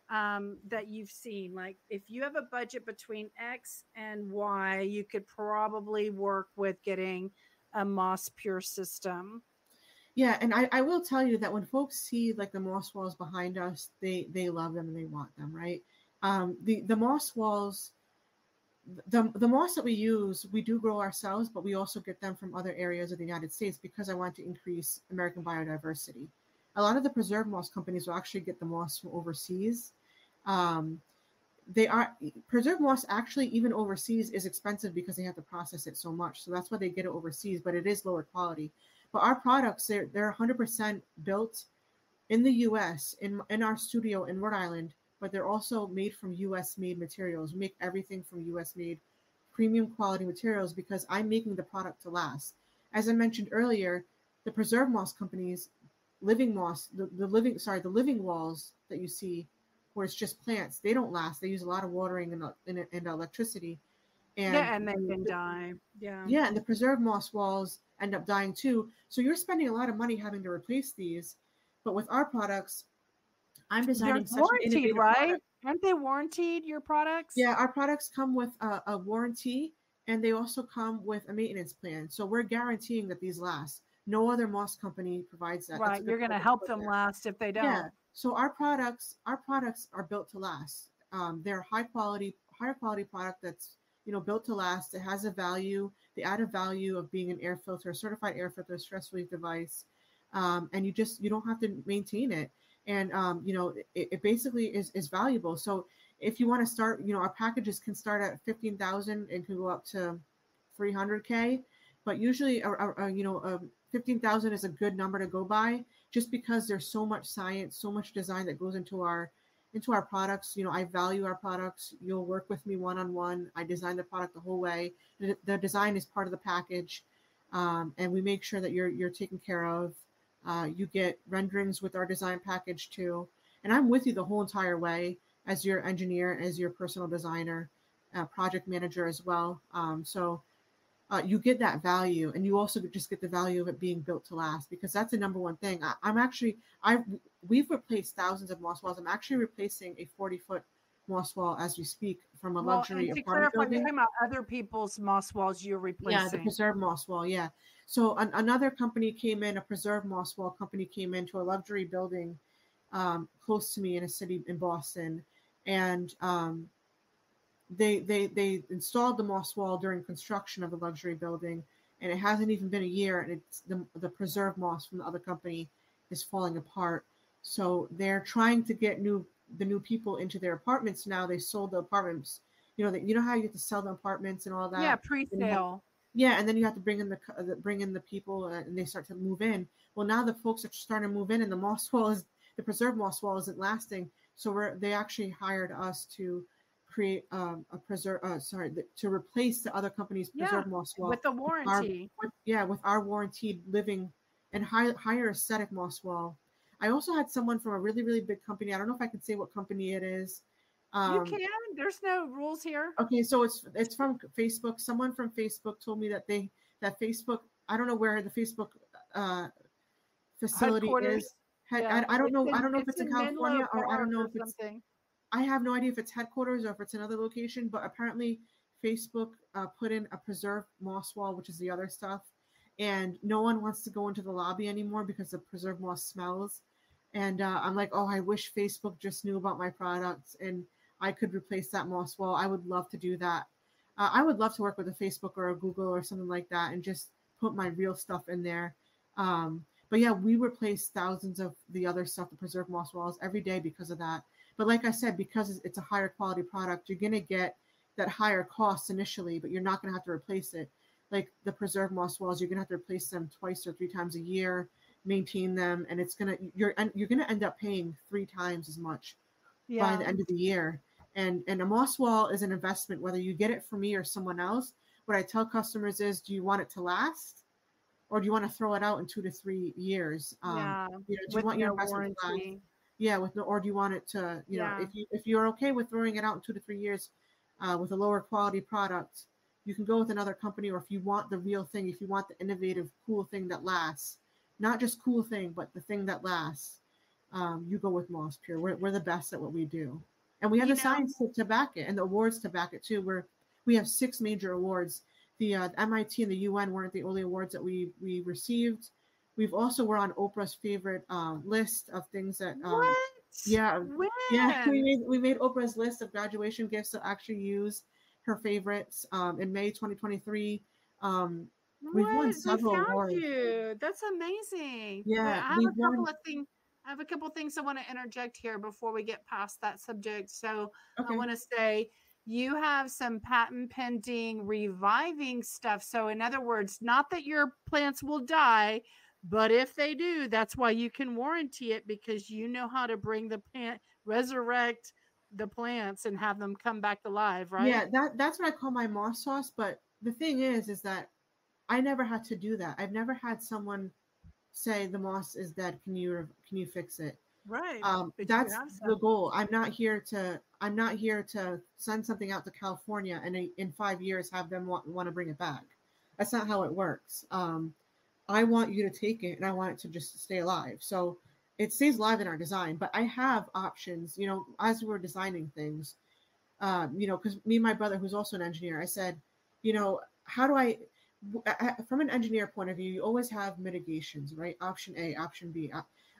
[SPEAKER 1] that you've seen? Like, if you have a budget between X and Y, you could probably work with getting a Moss Pure system.
[SPEAKER 2] Yeah, and I will tell you that when folks see like the moss walls behind us, they love them and they want them, right? The moss walls, the moss that we use, we do grow ourselves, but we also get them from other areas of the United States because I want to increase American biodiversity. A lot of the preserved moss companies will actually get the moss from overseas. They are preserved moss actually even overseas is expensive because they have to process it so much. So that's why they get it overseas, but it is lower quality. But our products, they're 100% built in the US in our studio in Rhode Island, but they're also made from US made materials. We make everything from US made premium quality materials because I'm making the product to last. As I mentioned earlier, the preserved moss companies, living moss, the living walls that you see where it's just plants, they don't last. They use a lot of watering and electricity.
[SPEAKER 1] And they can die.
[SPEAKER 2] Yeah, and the preserved moss walls end up dying too. So you're spending a lot of money having to replace these. But with our products, I'm designing such an innovative product.
[SPEAKER 1] Aren't they warranted, your products?
[SPEAKER 2] Yeah, our products come with a warranty, and they also come with a maintenance plan. So we're guaranteeing that these last. No other moss company provides that.
[SPEAKER 1] Right, you're going to help them last if they don't.
[SPEAKER 2] Yeah. So our products are built to last. They're higher quality product that's built to last. It has a value, the added value of being an air filter, a certified air filter, stress relief device, and you don't have to maintain it. And it basically is valuable. So if you want to start, our packages can start at 15,000 and can go up to 300K, but usually 15,000 is a good number to go by, just because there's so much science, so much design that goes into our products. I value our products. You'll work with me one-on-one. I design the product the whole way. The design is part of the package, and we make sure that you're taken care of. You get renderings with our design package too. And I'm with you the whole entire way as your engineer, as your personal designer, project manager as well. So you get that value, and you also just get the value of it being built to last, because that's the number one thing. We've replaced thousands of moss walls. I'm actually replacing a 40-foot moss wall as we speak from a luxury apartment building.
[SPEAKER 1] You're talking about other people's moss walls you're replacing.
[SPEAKER 2] Yeah, the preserved moss wall. Yeah. So another company came in, a preserved moss wall company came into a luxury building close to me in a city in Boston, and they installed the moss wall during construction of the luxury building, and it hasn't even been a year, and it's the preserved moss from the other company is falling apart. So they're trying to get the new people into their apartments now. They sold the apartments. You know how you have to sell the apartments and all that.
[SPEAKER 1] Yeah, pre-sale.
[SPEAKER 2] Yeah, and then you have to bring in the people, and they start to move in. Well, now the folks are starting to move in, and the preserved moss wall isn't lasting. So they actually hired us to create to replace the other company's preserved moss wall
[SPEAKER 1] with the warranty.
[SPEAKER 2] With our warranted living and higher aesthetic moss wall. I also had someone from a really, really big company. I don't know if I can say what company it is.
[SPEAKER 1] You can. There's no rules here.
[SPEAKER 2] Okay, so it's from Facebook. Someone from Facebook told me that Facebook. I don't know where the Facebook facility is. I don't know. I don't know if it's in California, or I don't know if it's. I have no idea if it's headquarters or if it's another location. But apparently, Facebook put in a preserved moss wall, which is the other stuff, and no one wants to go into the lobby anymore because the preserved moss smells. And I'm like, oh, I wish Facebook just knew about my products and I could replace that moss wall. I would love to do that. I would love to work with a Facebook or a Google or something like that and just put my real stuff in there. But yeah, we replace thousands of the other stuff, the preserved moss walls, every day because of that. But like I said, because it's a higher quality product, you're going to get that higher cost initially, but you're not going to have to replace it. Like the preserved moss walls, you're going to have to replace them 2 or 3 times a year, maintain them, and you're going to end up paying 3 times as much by the end of the year. And a moss wall is an investment, whether you get it from me or someone else. What I tell customers is, do you want it to last, or do you want to throw it out in 2 to 3 years? Do you want your investment to last? Yeah, or do you want it to, if you're okay with throwing it out in 2 to 3 years with a lower quality product, you can go with another company. Or if you want the real thing, if you want the innovative, cool thing that lasts, not just cool thing, but the thing that lasts, you go with Moss Pure. We're the best at what we do. And we have the science to back it, and the awards to back it too. We have 6 major awards. The MIT and the UN weren't the only awards that we received. We've also were on Oprah's favorite list of things that.
[SPEAKER 1] What?
[SPEAKER 2] Yeah,
[SPEAKER 1] when?
[SPEAKER 2] Yeah. We made Oprah's list of graduation gifts to actually use her favorites in May 2023. We've won several awards.
[SPEAKER 1] That's amazing.
[SPEAKER 2] Yeah,
[SPEAKER 1] I have a couple of things I want to interject here before we get past that subject. So okay. I want to say you have some patent pending reviving stuff. So in other words, not that your plants will die, but if they do, that's why you can warranty it, because you know how to bring the plant, resurrect the plants and have them come back alive, right?
[SPEAKER 2] Yeah, that's what I call my moss sauce. But the thing is that I never had to do that. I've never had someone say the moss is dead. Can you fix it?
[SPEAKER 1] Right.
[SPEAKER 2] That's the goal. I'm not here to send something out to California and in 5 years have them want to bring it back. That's not how it works. I want you to take it and I want it to just stay alive. So it stays alive in our design, but I have options, as we were designing things, because me and my brother, who's also an engineer, I said, how do I, from an engineer point of view, you always have mitigations, right? Option A, option B.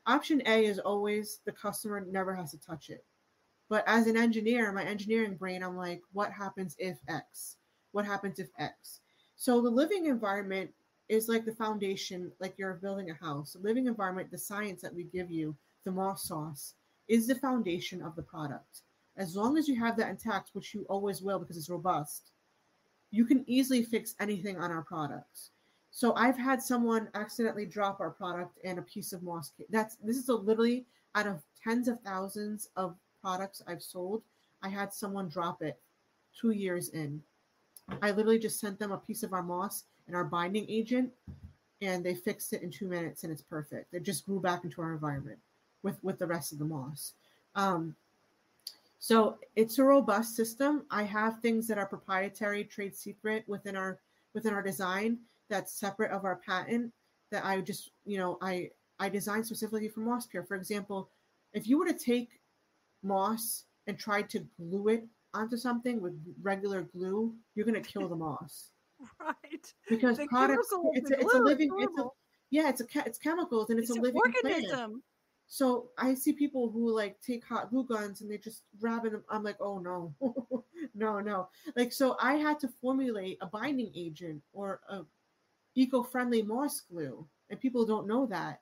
[SPEAKER 2] Option A is always the customer never has to touch it. But as an engineer, my engineering brain, I'm like, what happens if X? What happens if X? So the living environment is like the foundation, like you're building a house. The living environment, the science that we give you, the moss sauce, is the foundation of the product. As long as you have that intact, which you always will because it's robust, you can easily fix anything on our products. So I've had someone accidentally drop our product and a piece of moss. This is literally out of tens of thousands of products I've sold, I had someone drop it 2 years in. I literally just sent them a piece of our moss and our binding agent, and they fixed it in 2 minutes, and it's perfect. It just grew back into our environment with the rest of the moss. So it's a robust system. I have things that are proprietary, trade secret within our design that's separate of our patent that I just, I designed specifically for Moss Pure. For example, if you were to take moss and try to glue it onto something with regular glue, you're going to kill the moss.
[SPEAKER 1] Right.
[SPEAKER 2] Because the products, it's a living, it's chemicals and it's a living organism. Plant. So I see people who take hot glue guns and they just grab it. I'm like, oh no, no. So I had to formulate a binding agent or a eco-friendly moss glue, and people don't know that,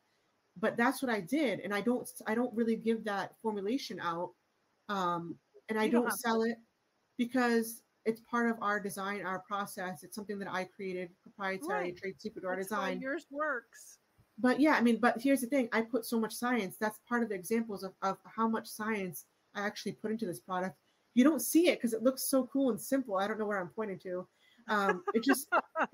[SPEAKER 2] but that's what I did. And I don't really give that formulation out, and I don't sell it because it's part of our design, our process. It's something that I created, proprietary, trade secret to our design.
[SPEAKER 1] Yours works.
[SPEAKER 2] But yeah, but here's the thing. I put so much science. That's part of the examples of how much science I actually put into this product. You don't see it because it looks so cool and simple. I don't know where I'm pointing to. It just,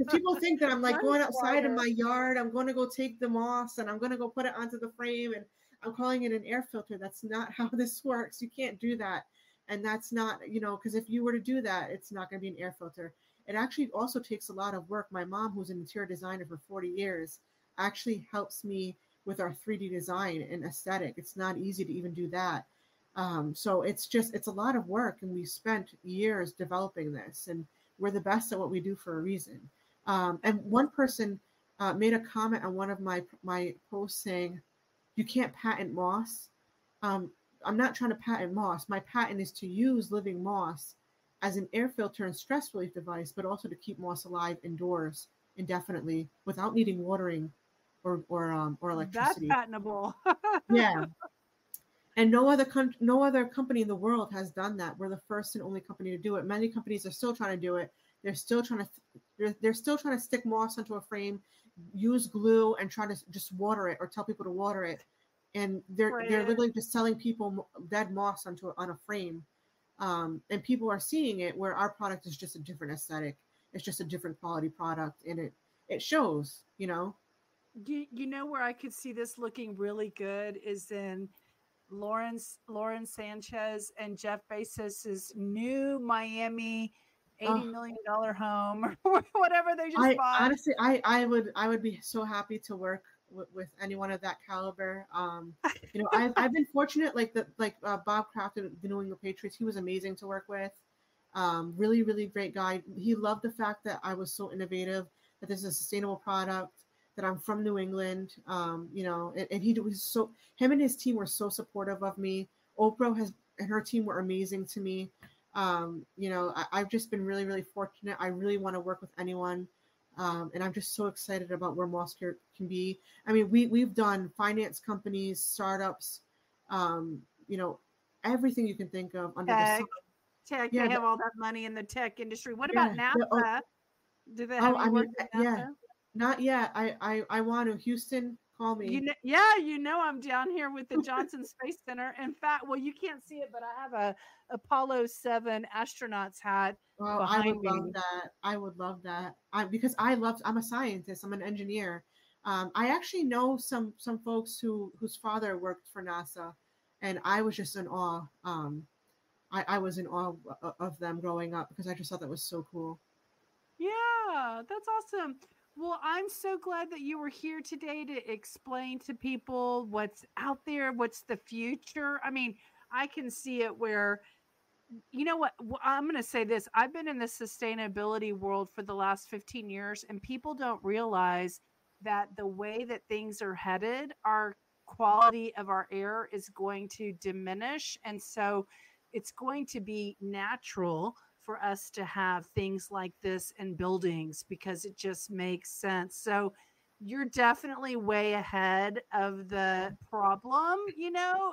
[SPEAKER 2] people think that I'm going outside in my yard. I'm going to go take the moss and I'm going to go put it onto the frame and I'm calling it an air filter. That's not how this works. You can't do that. And that's not, because if you were to do that, it's not going to be an air filter. It actually also takes a lot of work. My mom, who's an interior designer for 40 years, actually helps me with our 3D design and aesthetic. It's not easy to even do that. So it's a lot of work, and we spent years developing this, and we're the best at what we do for a reason. And one person made a comment on one of my posts saying, you can't patent moss. I'm not trying to patent moss. My patent is to use living moss as an air filter and stress relief device, but also to keep moss alive indoors indefinitely without needing watering or
[SPEAKER 1] That's
[SPEAKER 2] electricity.
[SPEAKER 1] patentable.
[SPEAKER 2] Yeah, and no other company in the world has done that. We're the first and only company to do it. Many companies are still trying to do it. They're still trying to they're still trying to stick moss onto a frame, use glue, and try to just water it or tell people to water it. And they're literally just selling people dead moss on a frame. And people are seeing it where our product is just a different aesthetic. It's just a different quality product, and it shows.
[SPEAKER 1] You know where I could see this looking really good is in Lauren Sanchez and Jeff Bezos's new Miami $80 million home or whatever they just bought.
[SPEAKER 2] Honestly, I would be so happy to work with anyone of that caliber. I've been fortunate, like Bob Kraft of the New England Patriots. He was amazing to work with. Really, really great guy. He loved the fact that I was so innovative, that this is a sustainable product, that I'm from New England. And he was so, him and his team were so supportive of me. Oprah and her team were amazing to me. I've just been really, really fortunate. I really want to work with anyone. And I'm just so excited about where Moss Care can be. I mean, we've done finance companies, startups, everything you can think of under the sun.
[SPEAKER 1] Tech, they have all that money in the tech industry. What about NASA? Do they have you worked at NASA?
[SPEAKER 2] Yeah, not yet. I want to. Houston, call me.
[SPEAKER 1] I'm down here with the Johnson Space Center. In fact, well, you can't see it, but I have a Apollo 7 astronaut's hat behind me.
[SPEAKER 2] I would love that. Because I'm a scientist. I'm an engineer. I actually know some folks whose father worked for NASA, and I was just in awe. I was in awe of them growing up because I just thought that was so cool.
[SPEAKER 1] Yeah, that's awesome. Well, I'm so glad that you were here today to explain to people what's out there, what's the future. I mean, I can see it where, you know what, I'm going to say this. I've been in the sustainability world for the last 15 years, and people don't realize that the way that things are headed, our quality of our air is going to diminish. And so it's going to be natural for us to have things like this in buildings because it just makes sense. So you're definitely way ahead of the problem,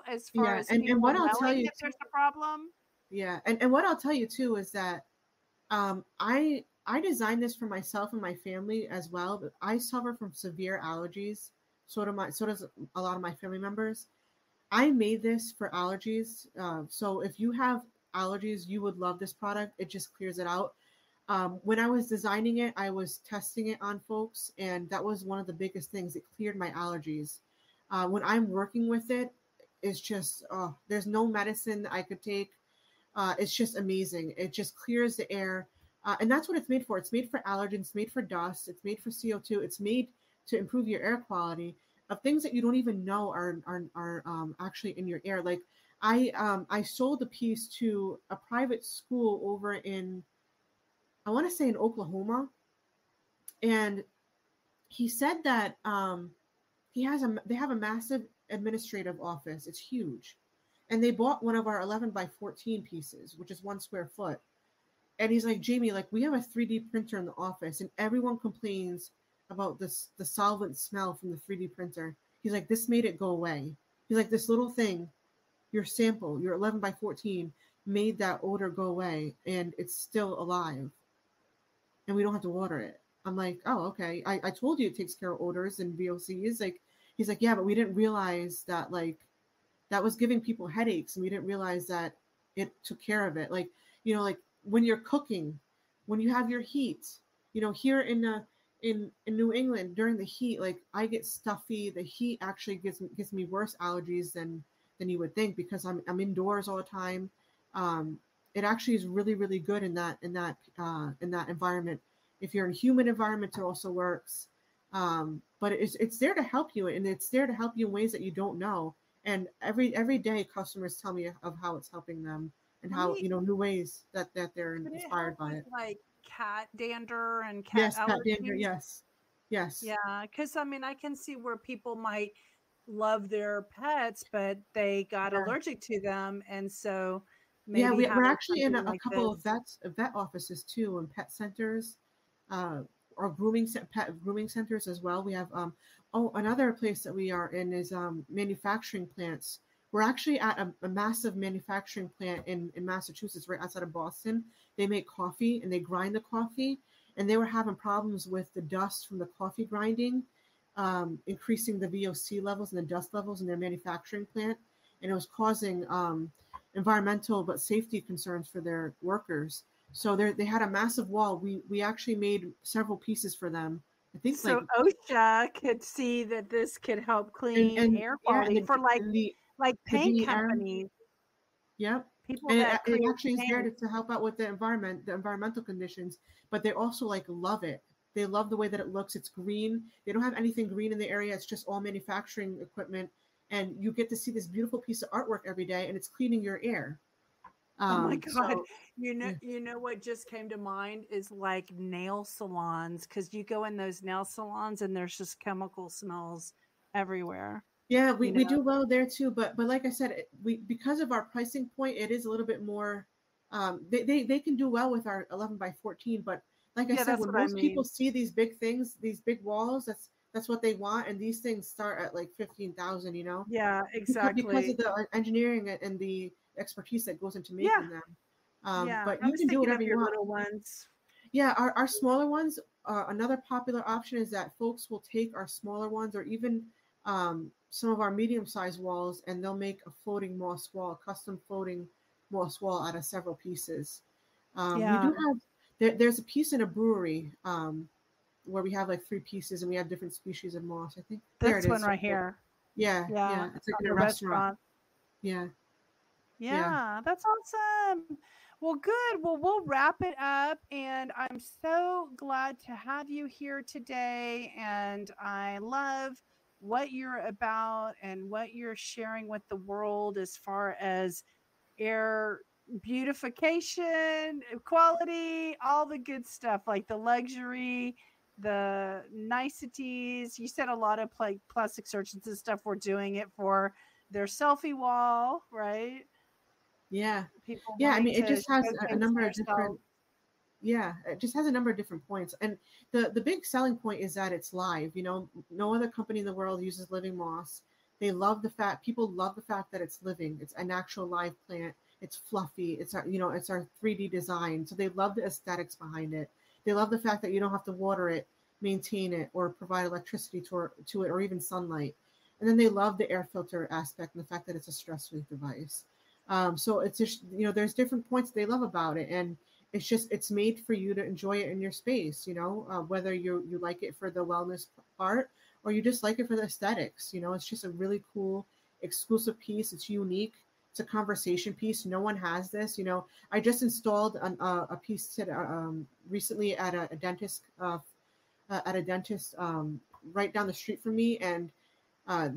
[SPEAKER 1] as far as
[SPEAKER 2] and what I'll tell you,
[SPEAKER 1] there's a problem.
[SPEAKER 2] Yeah, and what I'll tell you too is that I designed this for myself and my family as well, but I suffer from severe allergies. So does a lot of my family members. I made this for allergies. So if you have allergies, you would love this product. It just clears it out. When I was designing it, I was testing it on folks, and that was one of the biggest things. It cleared my allergies. When I'm working with it, it's just, there's no medicine that I could take. It's just amazing. It just clears the air. And that's what it's made for. It's made for allergens, it's made for dust, it's made for CO2, it's made to improve your air quality of things that you don't even know are actually in your air. Like I sold a piece to a private school over in, I want to say in Oklahoma, and he said that they have a massive administrative office. It's huge, and they bought one of our 11 by 14 pieces, which is 1 square foot. And he's like, Jamie, like we have a 3D printer in the office, and everyone complains about the solvent smell from the 3D printer. He's like, this made it go away. He's like, this little thing, your sample, your 11 by 14, made that odor go away, and it's still alive, and we don't have to water it. I'm like, oh, okay. I told you it takes care of odors and VOCs. Like, he's like, yeah, but we didn't realize that like that was giving people headaches, and we didn't realize that it took care of it. Like, like when you're cooking, when you have your heat, here in New England during the heat, like I get stuffy. The heat actually gives me worse allergies than you would think because I'm indoors all the time. It actually is really, really good in that environment. If you're in a humid environment, it also works. But it's there to help you, and it's there to help you in ways that you don't know. And every day, customers tell me of how it's helping them and how new ways that they're inspired by it.
[SPEAKER 1] Like cat dander and cat allergies.
[SPEAKER 2] Cat dander, yes.
[SPEAKER 1] Yeah, because I can see where people might love their pets, but they got allergic to them, and so
[SPEAKER 2] Yeah,
[SPEAKER 1] maybe
[SPEAKER 2] we're
[SPEAKER 1] having
[SPEAKER 2] actually in
[SPEAKER 1] something
[SPEAKER 2] a
[SPEAKER 1] like
[SPEAKER 2] couple of
[SPEAKER 1] this.
[SPEAKER 2] vet offices too, and pet centers, uh, or pet grooming centers as well. We have another place that we are in is manufacturing plants. We're actually at a massive manufacturing plant in Massachusetts, right outside of Boston. They make coffee and they grind the coffee, and they were having problems with the dust from the coffee grinding, increasing the VOC levels and the dust levels in their manufacturing plant, and it was causing environmental but safety concerns for their workers. So they had a massive wall. We actually made several pieces for them. I think like
[SPEAKER 1] So OSHA could see that this could help clean
[SPEAKER 2] and
[SPEAKER 1] air
[SPEAKER 2] yeah,
[SPEAKER 1] quality for
[SPEAKER 2] and
[SPEAKER 1] like
[SPEAKER 2] the
[SPEAKER 1] paint
[SPEAKER 2] DEM.
[SPEAKER 1] companies,
[SPEAKER 2] Yep.
[SPEAKER 1] people
[SPEAKER 2] And
[SPEAKER 1] that
[SPEAKER 2] it
[SPEAKER 1] create
[SPEAKER 2] actually is there
[SPEAKER 1] paint.
[SPEAKER 2] to help out with the environment, the environmental conditions, but they also like love it. They love the way that it looks. It's green. They don't have anything green in the area. It's just all manufacturing equipment. And you get to see this beautiful piece of artwork every day, and it's cleaning your air.
[SPEAKER 1] Oh my God.
[SPEAKER 2] So yeah.
[SPEAKER 1] You know what just came to mind is like nail salons, because you go in those nail salons and there's just chemical smells everywhere,
[SPEAKER 2] Yeah,
[SPEAKER 1] you
[SPEAKER 2] we
[SPEAKER 1] know?
[SPEAKER 2] do well there too, but like I said, we because of our pricing point, it is a little bit more. They can do well with our 11 by 14, but like I
[SPEAKER 1] Yeah,
[SPEAKER 2] said,
[SPEAKER 1] that's
[SPEAKER 2] when
[SPEAKER 1] what I
[SPEAKER 2] most people
[SPEAKER 1] mean.
[SPEAKER 2] see these big things, these big walls, that's what they want, and these things start at like 15,000,
[SPEAKER 1] Yeah,
[SPEAKER 2] because
[SPEAKER 1] exactly.
[SPEAKER 2] of the engineering and the expertise that goes into
[SPEAKER 1] Yeah,
[SPEAKER 2] making them.
[SPEAKER 1] yeah.
[SPEAKER 2] But
[SPEAKER 1] I
[SPEAKER 2] you
[SPEAKER 1] was
[SPEAKER 2] can do
[SPEAKER 1] thinking
[SPEAKER 2] whatever
[SPEAKER 1] of
[SPEAKER 2] you
[SPEAKER 1] your
[SPEAKER 2] want.
[SPEAKER 1] little ones.
[SPEAKER 2] Yeah, our smaller ones, another popular option is that folks will take our smaller ones or even some of our medium-sized walls, and they'll make a floating moss wall, a custom floating moss wall out of several pieces. We
[SPEAKER 1] Yeah,
[SPEAKER 2] do have there's a piece in a brewery where we have like 3 pieces, and we have different species of moss. I think there it
[SPEAKER 1] this one
[SPEAKER 2] is.
[SPEAKER 1] right here.
[SPEAKER 2] Yeah,
[SPEAKER 1] Yeah,
[SPEAKER 2] yeah, it's like
[SPEAKER 1] on
[SPEAKER 2] in a
[SPEAKER 1] the
[SPEAKER 2] restaurant.
[SPEAKER 1] restaurant.
[SPEAKER 2] Yeah, yeah.
[SPEAKER 1] Yeah, that's awesome. Well, good. Well, we'll wrap it up. And I'm so glad to have you here today. And I love what you're about and what you're sharing with the world as far as air beautification, quality, all the good stuff, like the luxury, the niceties. You said a lot of plastic surgeons and stuff were doing it for their selfie wall, right?
[SPEAKER 2] Yeah.
[SPEAKER 1] People
[SPEAKER 2] Yeah, I
[SPEAKER 1] wanting
[SPEAKER 2] mean, it
[SPEAKER 1] to
[SPEAKER 2] just has a
[SPEAKER 1] showcase
[SPEAKER 2] number of different.
[SPEAKER 1] themselves.
[SPEAKER 2] Yeah, it just has a number of different points, and the big selling point is that it's live. No other company in the world uses living moss. They love the fact People love the fact that it's living. It's an actual live plant. It's fluffy. It's our 3D design. So they love the aesthetics behind it. They love the fact that you don't have to water it, maintain it, or provide electricity to it, or even sunlight. And then they love the air filter aspect and the fact that it's a stress-free device. So it's just, there's different points they love about it, and it's made for you to enjoy it in your space. Whether you like it for the wellness part or you just like it for the aesthetics. It's just a really cool exclusive piece. It's unique. It's a conversation piece. No one has this. I just installed a piece recently at a dentist right down the street from me, and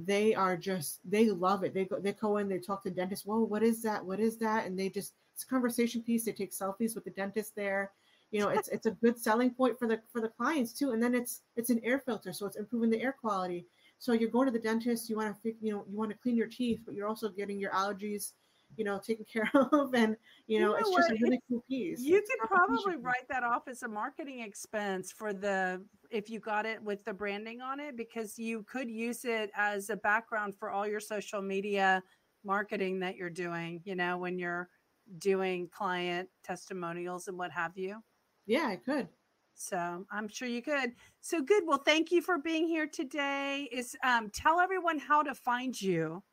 [SPEAKER 2] they love it. They go in, they talk to the dentist. Whoa, what is that? What is that? And it's a conversation piece. They take selfies with the dentist there. It's a good selling point for the clients too. And then it's an air filter, so it's improving the air quality. So you're going to the dentist, you want to clean your teeth, but you're also getting your allergies, taken care of, and
[SPEAKER 1] You know
[SPEAKER 2] it's just
[SPEAKER 1] what?
[SPEAKER 2] a really cool piece.
[SPEAKER 1] You
[SPEAKER 2] It's a
[SPEAKER 1] could
[SPEAKER 2] conversation
[SPEAKER 1] probably
[SPEAKER 2] piece.
[SPEAKER 1] write that off as a marketing expense for if you got it with the branding on it, because you could use it as a background for all your social media marketing that you're doing, when you're doing client testimonials and what have you.
[SPEAKER 2] Yeah, I could.
[SPEAKER 1] So I'm sure you could. So good. Well, thank you for being here today. Tell everyone how to find you.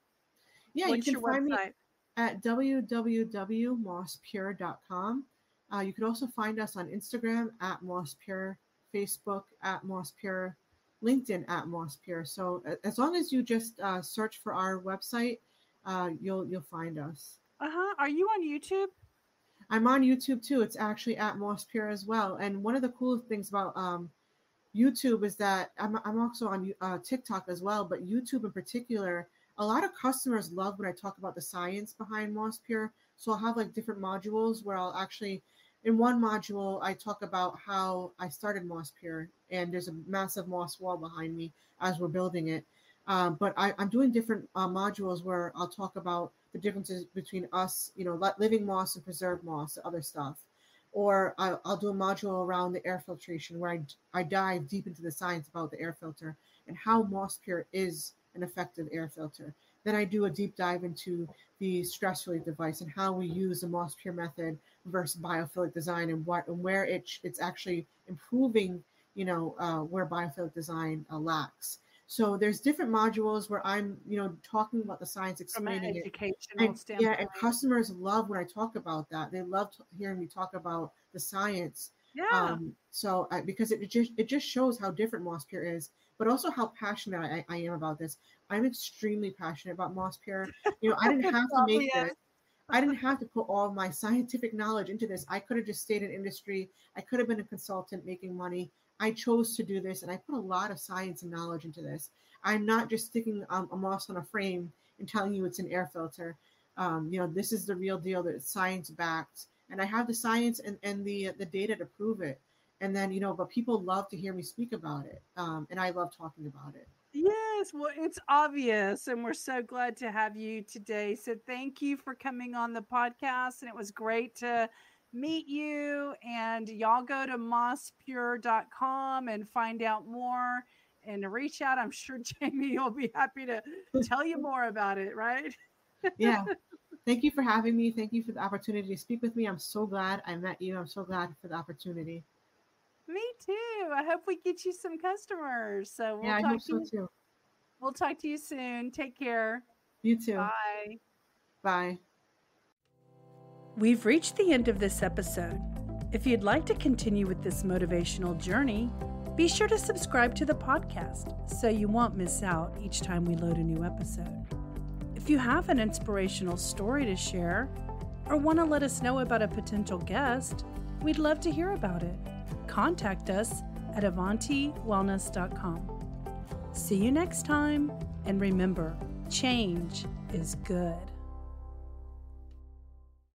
[SPEAKER 2] Yeah, you
[SPEAKER 1] What's
[SPEAKER 2] can
[SPEAKER 1] your
[SPEAKER 2] find me
[SPEAKER 1] website?
[SPEAKER 2] at www.mosspure.com. You can also find us on Instagram at Mosspure, Facebook at Mosspure, LinkedIn at Mosspure. So as long as you just search for our website, you'll find us.
[SPEAKER 1] Are you on YouTube?
[SPEAKER 2] I'm on YouTube too. It's actually at Mosspure as well. And one of the cool things about YouTube is that I'm also on TikTok as well, but YouTube in particular, a lot of customers love when I talk about the science behind Moss Pure. So I'll have like different modules where I'll actually, in one module, I talk about how I started Moss Pure, and there's a massive moss wall behind me as we're building it. But I'm doing different modules where I'll talk about the differences between us, living moss and preserved moss, other stuff. Or I'll do a module around the air filtration where I dive deep into the science about the air filter and how Moss Pure is an effective air filter. Then I do a deep dive into the stress relief device and how we use the Moss Pure method versus biophilic design and where it's actually improving, where biophilic design lacks. So there's different modules where I'm, talking about the science, explaining
[SPEAKER 1] from an educational
[SPEAKER 2] it.
[SPEAKER 1] standpoint.
[SPEAKER 2] Yeah, and customers love when I talk about that. They love hearing me talk about the science.
[SPEAKER 1] Yeah.
[SPEAKER 2] Because it just shows how different Moss Pure is, but also how passionate I am about this. I'm extremely passionate about Moss Pure. I didn't have to make this. I didn't have to put all my scientific knowledge into this. I could have just stayed in industry. I could have been a consultant making money. I chose to do this, and I put a lot of science and knowledge into this. I'm not just sticking a moss on a frame and telling you it's an air filter. This is the real deal, that it's science backed, and I have the science and the data to prove it. And then, but people love to hear me speak about it, and I love talking about it.
[SPEAKER 1] Yes, well, it's obvious, and we're so glad to have you today. So thank you for coming on the podcast, and it was great to meet you. And y'all go to mosspure.com and find out more and to reach out. I'm sure Jamie will be happy to tell you more about it, right?
[SPEAKER 2] Yeah. Thank you for having me. Thank you for the opportunity to speak with me. I'm so glad I met you. I'm so glad for the opportunity.
[SPEAKER 1] Me too. I hope we get you some customers. So
[SPEAKER 2] I hope so too.
[SPEAKER 1] We'll talk to you soon. Take care.
[SPEAKER 2] You too.
[SPEAKER 1] Bye.
[SPEAKER 2] Bye.
[SPEAKER 1] We've reached the end of this episode. If you'd like to continue with this motivational journey, be sure to subscribe to the podcast so you won't miss out each time we load a new episode. If you have an inspirational story to share or want to let us know about a potential guest, we'd love to hear about it. Contact us at avantiwellness.com. See you next time, and remember, change is good.